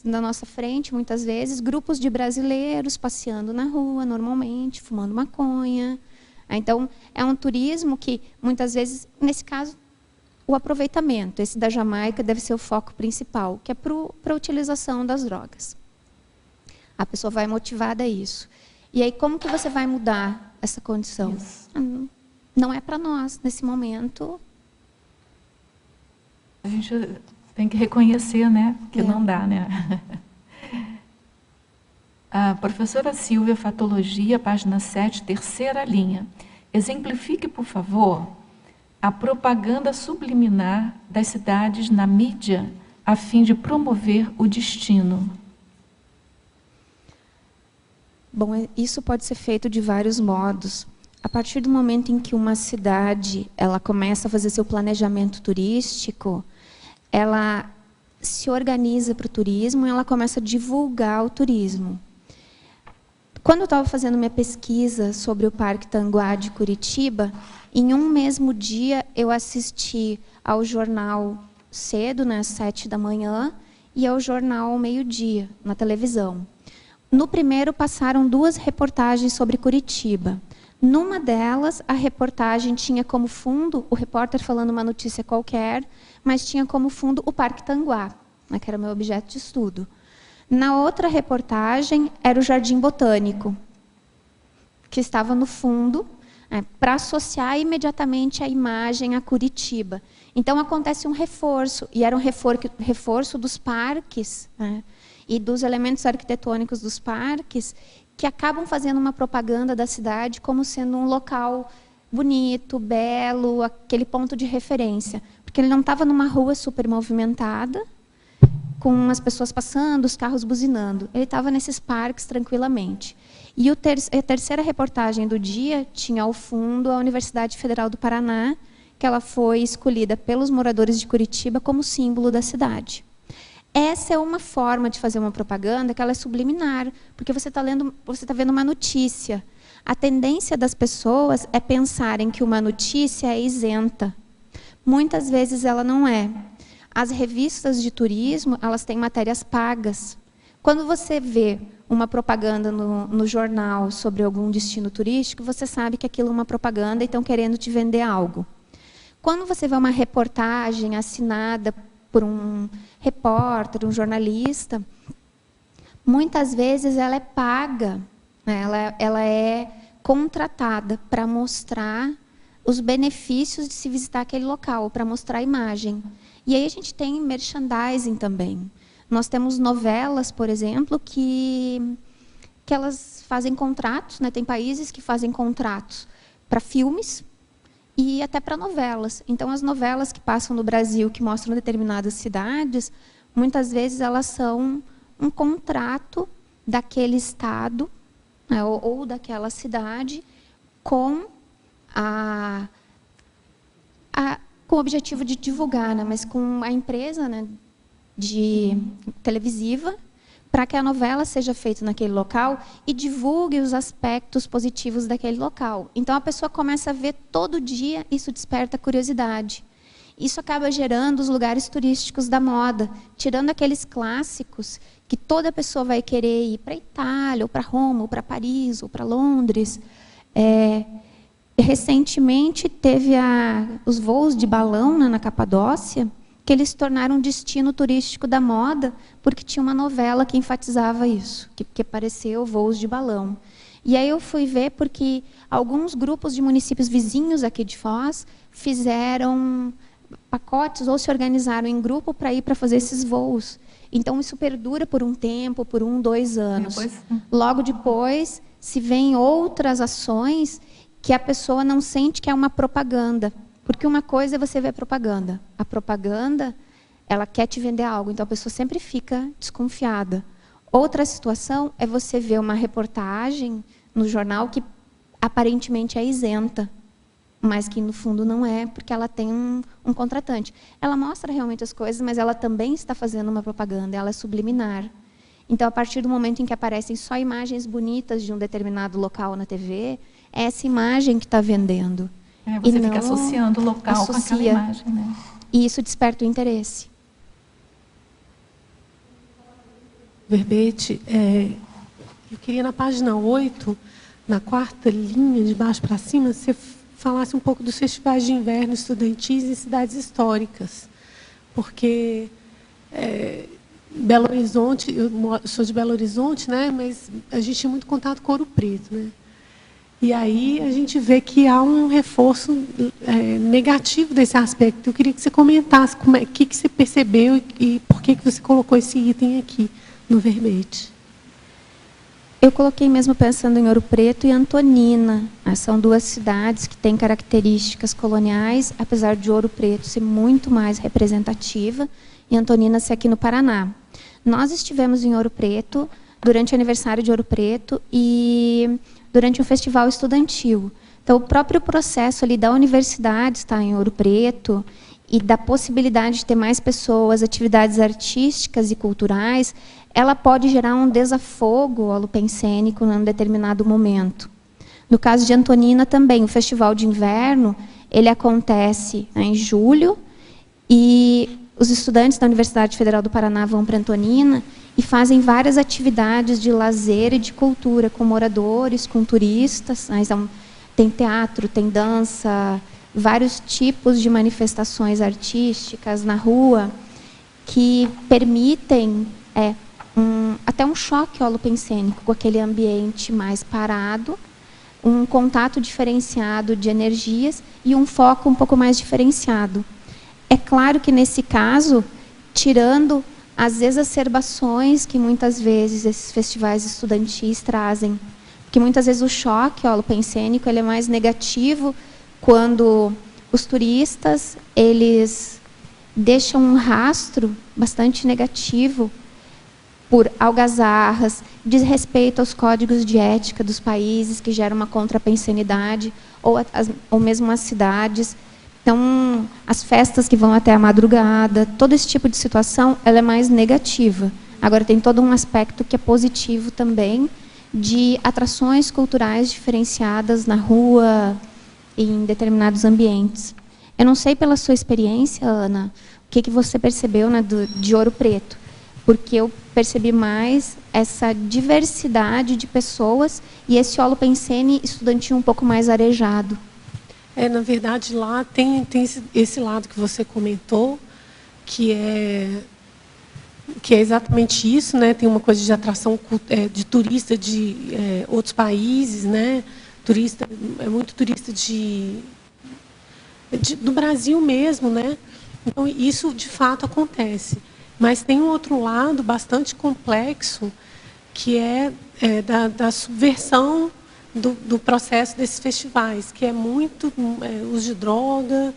na nossa frente, muitas vezes, grupos de brasileiros passeando na rua, normalmente, fumando maconha. Então, é um turismo que, muitas vezes, nesse caso, o aproveitamento, esse da Jamaica, deve ser o foco principal, que é para a utilização das drogas. A pessoa vai motivada a isso. E aí, como que você vai mudar essa condição? Não é para nós, nesse momento. A gente tem que reconhecer, né, que não dá, né? A professora Silvia, Fatologia, página 7, terceira linha. Exemplifique, por favor, a propaganda subliminar das cidades na mídia a fim de promover o destino. Bom, isso pode ser feito de vários modos. A partir do momento em que uma cidade ela começa a fazer seu planejamento turístico, ela se organiza para o turismo e ela começa a divulgar o turismo. Quando eu estava fazendo minha pesquisa sobre o Parque Tanguá de Curitiba, em um mesmo dia eu assisti ao jornal cedo, né, às 7 da manhã, e ao jornal ao meio-dia, na televisão. No primeiro passaram 2 reportagens sobre Curitiba. Numa delas, a reportagem tinha como fundo, o repórter falando uma notícia qualquer, mas tinha como fundo o Parque Tanguá, né, que era o meu objeto de estudo. Na outra reportagem, era o Jardim Botânico, que estava no fundo, para associar imediatamente a imagem a Curitiba. Então, acontece um reforço, e era um reforço dos parques, né, e dos elementos arquitetônicos dos parques, que acabam fazendo uma propaganda da cidade como sendo um local bonito, belo, aquele ponto de referência. Porque ele não estava numa rua super movimentada, com as pessoas passando, os carros buzinando. Ele estava nesses parques tranquilamente. E a terceira reportagem do dia tinha ao fundo a Universidade Federal do Paraná, que ela foi escolhida pelos moradores de Curitiba como símbolo da cidade. Essa é uma forma de fazer uma propaganda que ela é subliminar, porque você está vendo uma notícia. A tendência das pessoas é pensarem que uma notícia é isenta. Muitas vezes ela não é. As revistas de turismo, elas têm matérias pagas. Quando você vê uma propaganda no jornal sobre algum destino turístico, você sabe que aquilo é uma propaganda e estão querendo te vender algo. Quando você vê uma reportagem assinada por um repórter, um jornalista, muitas vezes ela é paga, né? Ela é contratada para mostrar os benefícios de se visitar aquele local, para mostrar a imagem. E aí a gente tem merchandising também. Nós temos novelas, por exemplo, que elas fazem contratos, né? Tem países que fazem contratos para filmes e até para novelas. Então, as novelas que passam no Brasil, que mostram determinadas cidades, muitas vezes elas são um contrato daquele estado, né, ou daquela cidade com com o objetivo de divulgar, né, mas com a empresa, né, televisiva, para que a novela seja feita naquele local e divulgue os aspectos positivos daquele local. Então, a pessoa começa a ver todo dia, isso desperta curiosidade. Isso acaba gerando os lugares turísticos da moda, tirando aqueles clássicos que toda pessoa vai querer ir para a Itália, ou para Roma, ou para Paris, ou para Londres. Recentemente, teve os voos de balão, né, na Capadócia, que eles se tornaram um destino turístico da moda, porque tinha uma novela que enfatizava isso, que apareceu voos de balão. E aí eu fui ver porque alguns grupos de municípios vizinhos aqui de Foz fizeram pacotes ou se organizaram em grupo para ir para fazer esses voos. Então, isso perdura por um tempo, por 1, 2 anos. Logo depois, se vêem outras ações que a pessoa não sente que é uma propaganda. Porque uma coisa é você ver propaganda. A propaganda, ela quer te vender algo, então a pessoa sempre fica desconfiada. Outra situação é você ver uma reportagem no jornal que aparentemente é isenta, mas que no fundo não é, porque ela tem um contratante. Ela mostra realmente as coisas, mas ela também está fazendo uma propaganda, ela é subliminar. Então, a partir do momento em que aparecem só imagens bonitas de um determinado local na TV, é essa imagem que está vendendo. Você fica associando o local com aquela imagem, né? E isso desperta o interesse. Verbete, eu queria na página 8, na 4ª linha, de baixo para cima, você falasse um pouco dos festivais de inverno estudantis em cidades históricas. Porque Belo Horizonte, eu sou de Belo Horizonte, né, mas a gente tinha muito contato com Ouro Preto, né? E aí a gente vê que há um reforço negativo desse aspecto. Eu queria que você comentasse o que você percebeu e por que você colocou esse item aqui no verbete. Eu coloquei mesmo pensando em Ouro Preto e Antonina. São 2 cidades que têm características coloniais, apesar de Ouro Preto ser muito mais representativa e Antonina ser aqui no Paraná. Nós estivemos em Ouro Preto durante o aniversário de Ouro Preto e durante um festival estudantil. Então, o próprio processo ali da universidade estar em Ouro Preto e da possibilidade de ter mais pessoas, atividades artísticas e culturais, ela pode gerar um desafogo holopensênico num determinado momento. No caso de Antonina também, o festival de inverno, ele acontece em julho e os estudantes da Universidade Federal do Paraná vão para Antonina e fazem várias atividades de lazer e de cultura, com moradores, com turistas. Tem teatro, tem dança, vários tipos de manifestações artísticas na rua que permitem até um choque holopensênico com aquele ambiente mais parado, um contato diferenciado de energias e um foco um pouco mais diferenciado. É claro que, nesse caso, tirando as exacerbações que muitas vezes esses festivais estudantis trazem, porque muitas vezes o choque holopensênico ele é mais negativo quando os turistas eles deixam um rastro bastante negativo por algazarras, desrespeito aos códigos de ética dos países, que gera uma contrapensenidade, ou mesmo as cidades. Então, as festas que vão até a madrugada, todo esse tipo de situação, ela é mais negativa. Agora, tem todo um aspecto que é positivo também, de atrações culturais diferenciadas na rua, em determinados ambientes. Eu não sei, pela sua experiência, Ana, o que você percebeu, né, de Ouro Preto, porque eu percebi mais essa diversidade de pessoas e esse holopensene estudantil um pouco mais arejado. Na verdade, lá tem esse lado que você comentou, que é exatamente isso, né? Tem uma coisa de atração de turista de outros países, né? Muito turista do Brasil mesmo, né? Então, isso de fato acontece. Mas tem um outro lado bastante complexo, que é da subversão do processo desses festivais, que é muito uso de droga,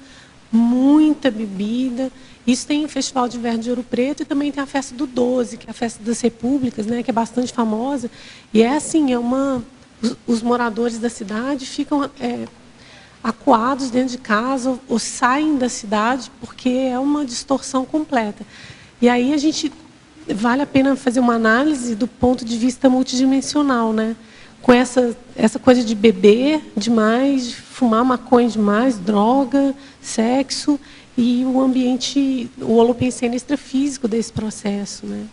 muita bebida. Isso tem o Festival de Inverno de Ouro Preto e também tem a Festa do 12, que é a Festa das Repúblicas, né, que é bastante famosa. E assim, os moradores da cidade ficam acuados dentro de casa ou saem da cidade, porque é uma distorção completa. E aí vale a pena fazer uma análise do ponto de vista multidimensional, né? Com essa coisa de beber demais, de fumar maconha demais, droga, sexo e o ambiente, o holopensene extrafísico desse processo, né?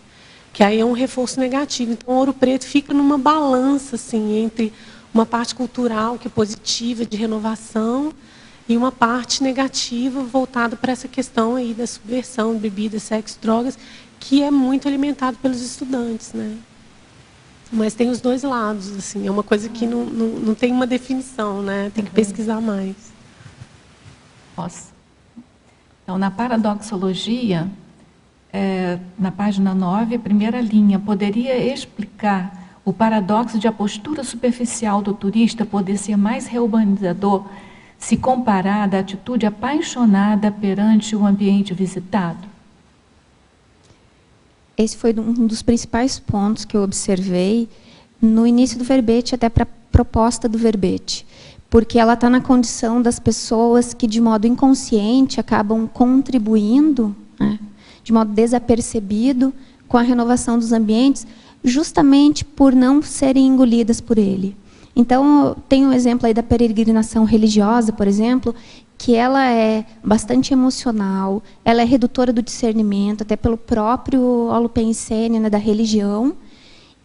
Que aí é um reforço negativo. Então, o Ouro Preto fica numa balança assim, entre uma parte cultural, que é positiva, de renovação, e uma parte negativa voltada para essa questão aí da subversão, de bebida, sexo, drogas, que é muito alimentado pelos estudantes, né? Mas tem os dois lados, assim, é uma coisa que não tem uma definição, né? Tem que pesquisar mais. Posso? Então, na paradoxologia, na página 9, a primeira linha, poderia explicar o paradoxo de a postura superficial do turista poder ser mais reurbanizador se comparada à atitude apaixonada perante o ambiente visitado? Esse foi um dos principais pontos que eu observei no início do verbete, até para a proposta do verbete, porque ela está na condição das pessoas que, de modo inconsciente, acabam contribuindo, né, de modo desapercebido, com a renovação dos ambientes, justamente por não serem engolidas por ele. Então, tem um exemplo aí da peregrinação religiosa, por exemplo, que ela é bastante emocional, ela é redutora do discernimento, até pelo próprio holopensene, né, da religião.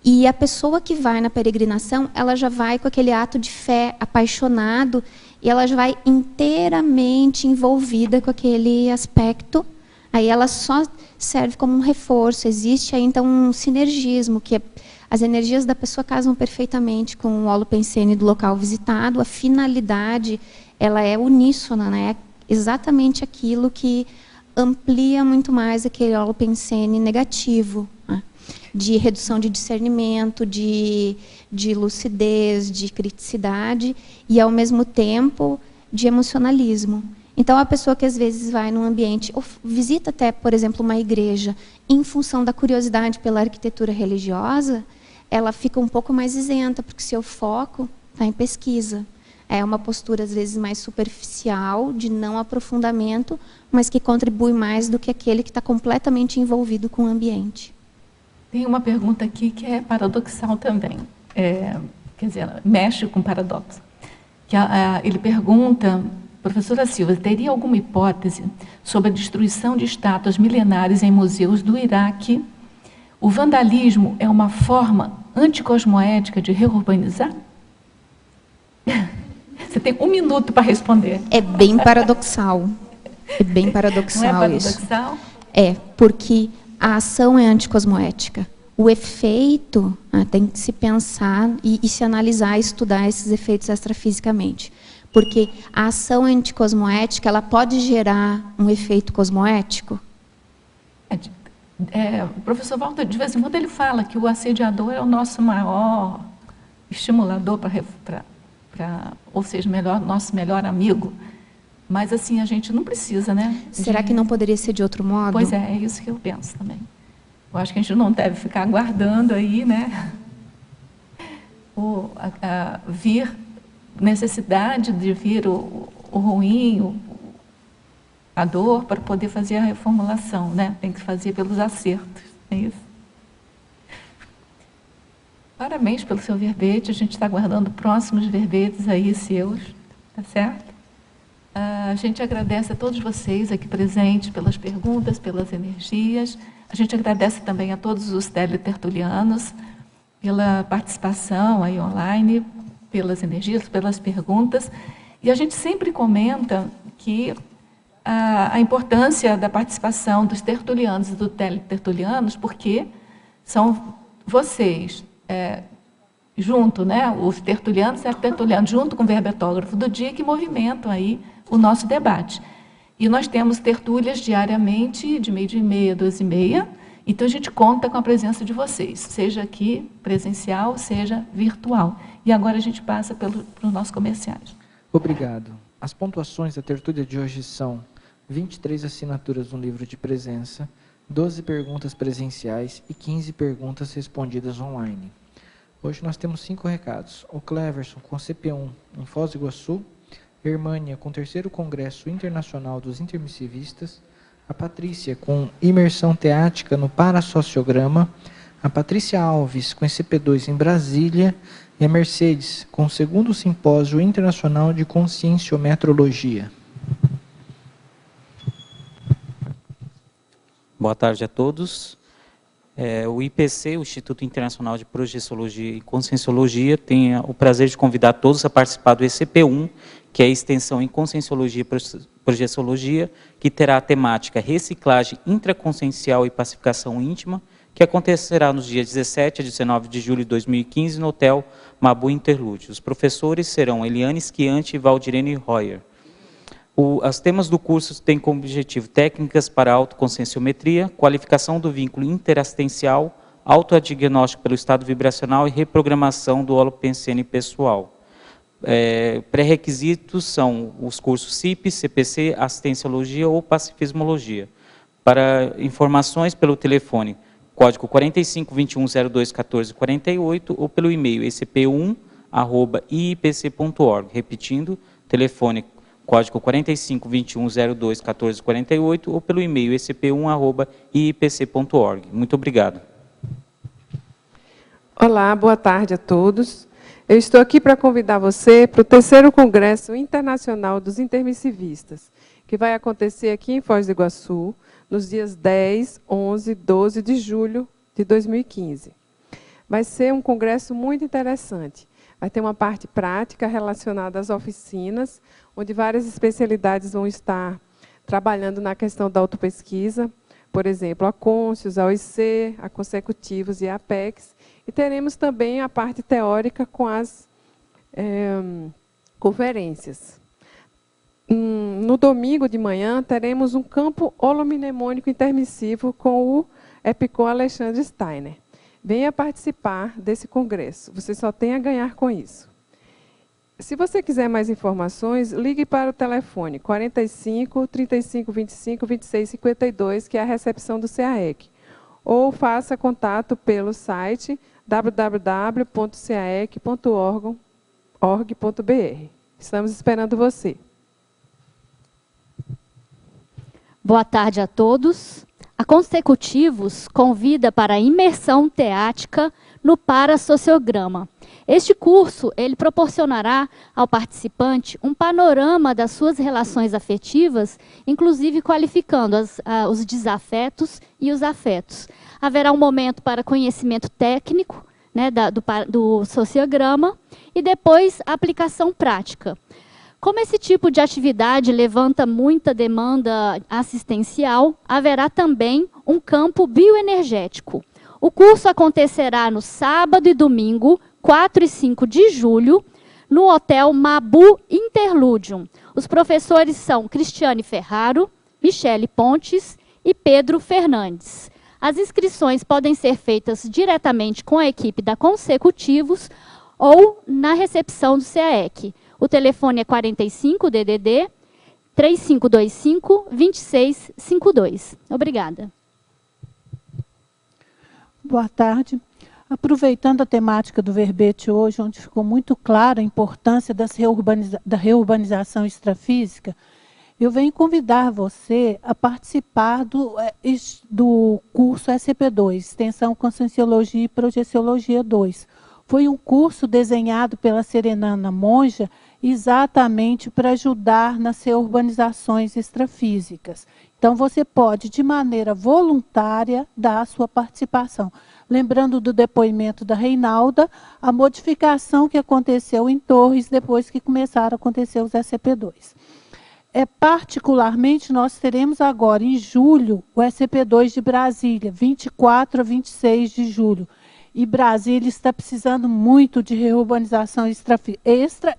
E a pessoa que vai na peregrinação, ela já vai com aquele ato de fé apaixonado, e ela já vai inteiramente envolvida com aquele aspecto. Aí ela só serve como um reforço. Existe aí, então, um sinergismo, que as energias da pessoa casam perfeitamente com o holopensene do local visitado. A finalidade, ela é uníssona, né? É exatamente aquilo que amplia muito mais aquele holopensene negativo, né? De redução de discernimento, de lucidez, de criticidade e, ao mesmo tempo, de emocionalismo. Então, a pessoa que às vezes vai num ambiente, ou visita até, por exemplo, uma igreja, em função da curiosidade pela arquitetura religiosa, ela fica um pouco mais isenta, porque seu foco está em pesquisa. É uma postura, às vezes, mais superficial, de não aprofundamento, mas que contribui mais do que aquele que está completamente envolvido com o ambiente. Tem uma pergunta aqui que é paradoxal também. Quer dizer, mexe com paradoxo. Ele pergunta, professora Silva, teria alguma hipótese sobre a destruição de estátuas milenares em museus do Iraque? O vandalismo é uma forma anticosmoética de reurbanizar? Você tem 1 minuto para responder. É bem paradoxal. É bem paradoxal. Não é paradoxal? Isso. É, porque a ação é anticosmoética. O efeito, tem que se pensar e se analisar, estudar esses efeitos extrafisicamente. Porque a ação anticosmoética, ela pode gerar um efeito cosmoético? O professor Walter, de vez em quando, ele fala que o assediador é o nosso maior estimulador ou seja, nosso melhor amigo. Mas, assim, a gente não precisa, né? Será que não poderia ser de outro modo? Pois é isso que eu penso também. Eu acho que a gente não deve ficar aguardando aí, né? Vir, necessidade de vir o ruim, a dor, para poder fazer a reformulação, né? Tem que fazer pelos acertos, é isso. Parabéns pelo seu verbete, a gente está aguardando próximos verbetes aí seus, tá certo? A gente agradece a todos vocês aqui presentes pelas perguntas, pelas energias. A gente agradece também a todos os teletertulianos pela participação aí online, pelas energias, pelas perguntas. E a gente sempre comenta que a importância da participação dos tertulianos e dos teletertulianos, porque são vocês, junto, né, os tertulianos e tertulianos, junto com o verbetógrafo do dia, que movimentam aí o nosso debate. E nós temos tertúlias diariamente, de 12h30 a 12h30, então a gente conta com a presença de vocês, seja aqui presencial, seja virtual. E agora a gente passa para os nossos comerciais. Obrigado. As pontuações da tertúlia de hoje são 23 assinaturas no livro de presença, 12 perguntas presenciais e 15 perguntas respondidas online. Hoje nós temos 5 recados. O Cleverson com CP1 em Foz do Iguaçu, Hermânia com 3º Congresso Internacional dos Intermissivistas, a Patrícia com imersão teática no Parasociograma, a Patrícia Alves com CP2 em Brasília e a Mercedes com o 2º Simpósio Internacional de Conscienciometrologia. Boa tarde a todos. O IPC, o Instituto Internacional de Projeciologia e Conscienciologia, tem o prazer de convidar todos a participar do ECP1, que é a extensão em Conscienciologia e Projeciologia, que terá a temática Reciclagem Intraconsciencial e Pacificação Íntima, que acontecerá nos dias 17 a 19 de julho de 2015 no Hotel Mabu Interlúdio. Os professores serão Eliane Schianti e Valdirene Royer. Os temas do curso têm como objetivo técnicas para autoconscienciometria, qualificação do vínculo interassistencial, autodiagnóstico pelo estado vibracional e reprogramação do holopensene pessoal. Pré-requisitos são os cursos CIP, CPC, Assistenciologia ou Pacifismologia. Para informações pelo telefone, código 4521021448 ou pelo e-mail ecp1@iipc.org. Repetindo, telefone código 4521021448 ou pelo e-mail ecp1@iipc.org. Muito obrigado. Olá, boa tarde a todos. Eu estou aqui para convidar você para o 3º Congresso Internacional dos Intermissivistas, que vai acontecer aqui em Foz do Iguaçu, nos dias 10, 11 e 12 de julho de 2015. Vai ser um congresso muito interessante. Vai ter uma parte prática relacionada às oficinas, onde várias especialidades vão estar trabalhando na questão da autopesquisa, por exemplo, a Conscius, a OIC, a Consecutivos e a Apex. E teremos também a parte teórica com as conferências. No domingo de manhã, teremos um campo holomnemônico intermissivo com o Epicô Alexandre Steiner. Venha participar desse congresso, você só tem a ganhar com isso. Se você quiser mais informações, ligue para o telefone 45 35 25 26 52, que é a recepção do CAEC, ou faça contato pelo site www.caec.org.br. Estamos esperando você. Boa tarde a todos. A Consecutivos convida para a imersão teática no Parasociograma. Este curso ele proporcionará ao participante um panorama das suas relações afetivas, inclusive qualificando os desafetos e os afetos. Haverá um momento para conhecimento técnico, né, do sociograma e depois a aplicação prática. Como esse tipo de atividade levanta muita demanda assistencial, haverá também um campo bioenergético. O curso acontecerá no sábado e domingo, 4 e 5 de julho, no Hotel Mabu Interludium. Os professores são Cristiane Ferraro, Michele Pontes e Pedro Fernandes. As inscrições podem ser feitas diretamente com a equipe da Consecutivos ou na recepção do CAEC. O telefone é 45 DDD 3525-2652. Obrigada. Boa tarde. Aproveitando a temática do verbete hoje, onde ficou muito clara a importância da reurbanização extrafísica, eu venho convidar você a participar do curso SCP-2, Extensão Conscienciologia e Projeciologia 2. Foi um curso desenhado pela Serenana Monja exatamente para ajudar nas reurbanizações extrafísicas. Então, você pode, de maneira voluntária, dar a sua participação. Lembrando do depoimento da Reinalda, a modificação que aconteceu em Torres depois que começaram a acontecer os SCP-2. Particularmente, nós teremos agora, em julho, o SCP-2 de Brasília, 24 a 26 de julho. E Brasília está precisando muito de reurbanização extra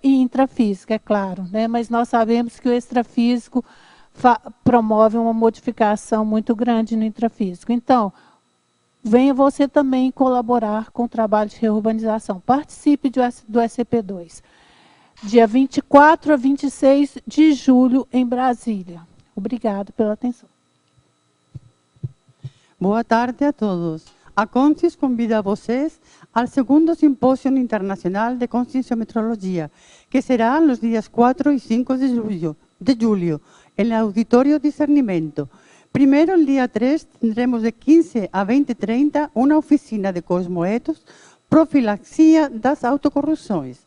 e intrafísica, é claro, né? Mas nós sabemos que o extrafísico promove uma modificação muito grande no intrafísico. Então, venha você também colaborar com o trabalho de reurbanização. Participe do SCP-2. Dia 24 a 26 de julho, em Brasília. Obrigado pela atenção. Boa tarde a todos. A Consciência convida a vocês ao segundo Simpósio Internacional de Conscienciometrologia, que será nos dias 4 e 5 de julho, no Auditório Discernimento. Primeiro, no dia 3, tendremos de 15 a 20h30 uma oficina de cosmoetos, profilaxia das autocorrupções.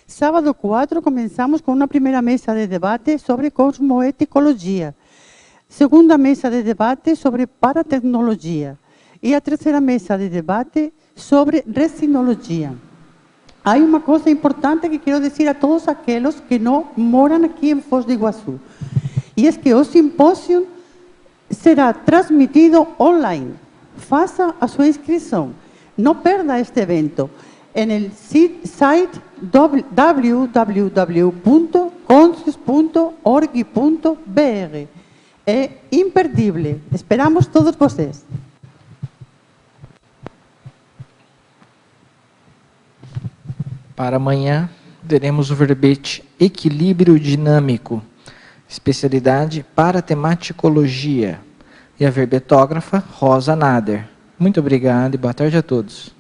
Sábado 4, começamos com uma primeira mesa de debate sobre cosmoeticologia. Segunda mesa de debate sobre paratecnologia. E a terceira mesa de debate sobre resinologia. Há uma coisa importante que quero dizer a todos aqueles que não moram aqui em Foz do Iguaçu. E é que o simpósio será transmitido online. Faça a sua inscrição. Não perda este evento. No site www.conscious.org.br. É imperdível. Esperamos todos vocês. Para amanhã, teremos o verbete Equilíbrio Dinâmico, especialidade Paratemáticologia, e a verbetógrafa Rosa Nader. Muito obrigado e boa tarde a todos.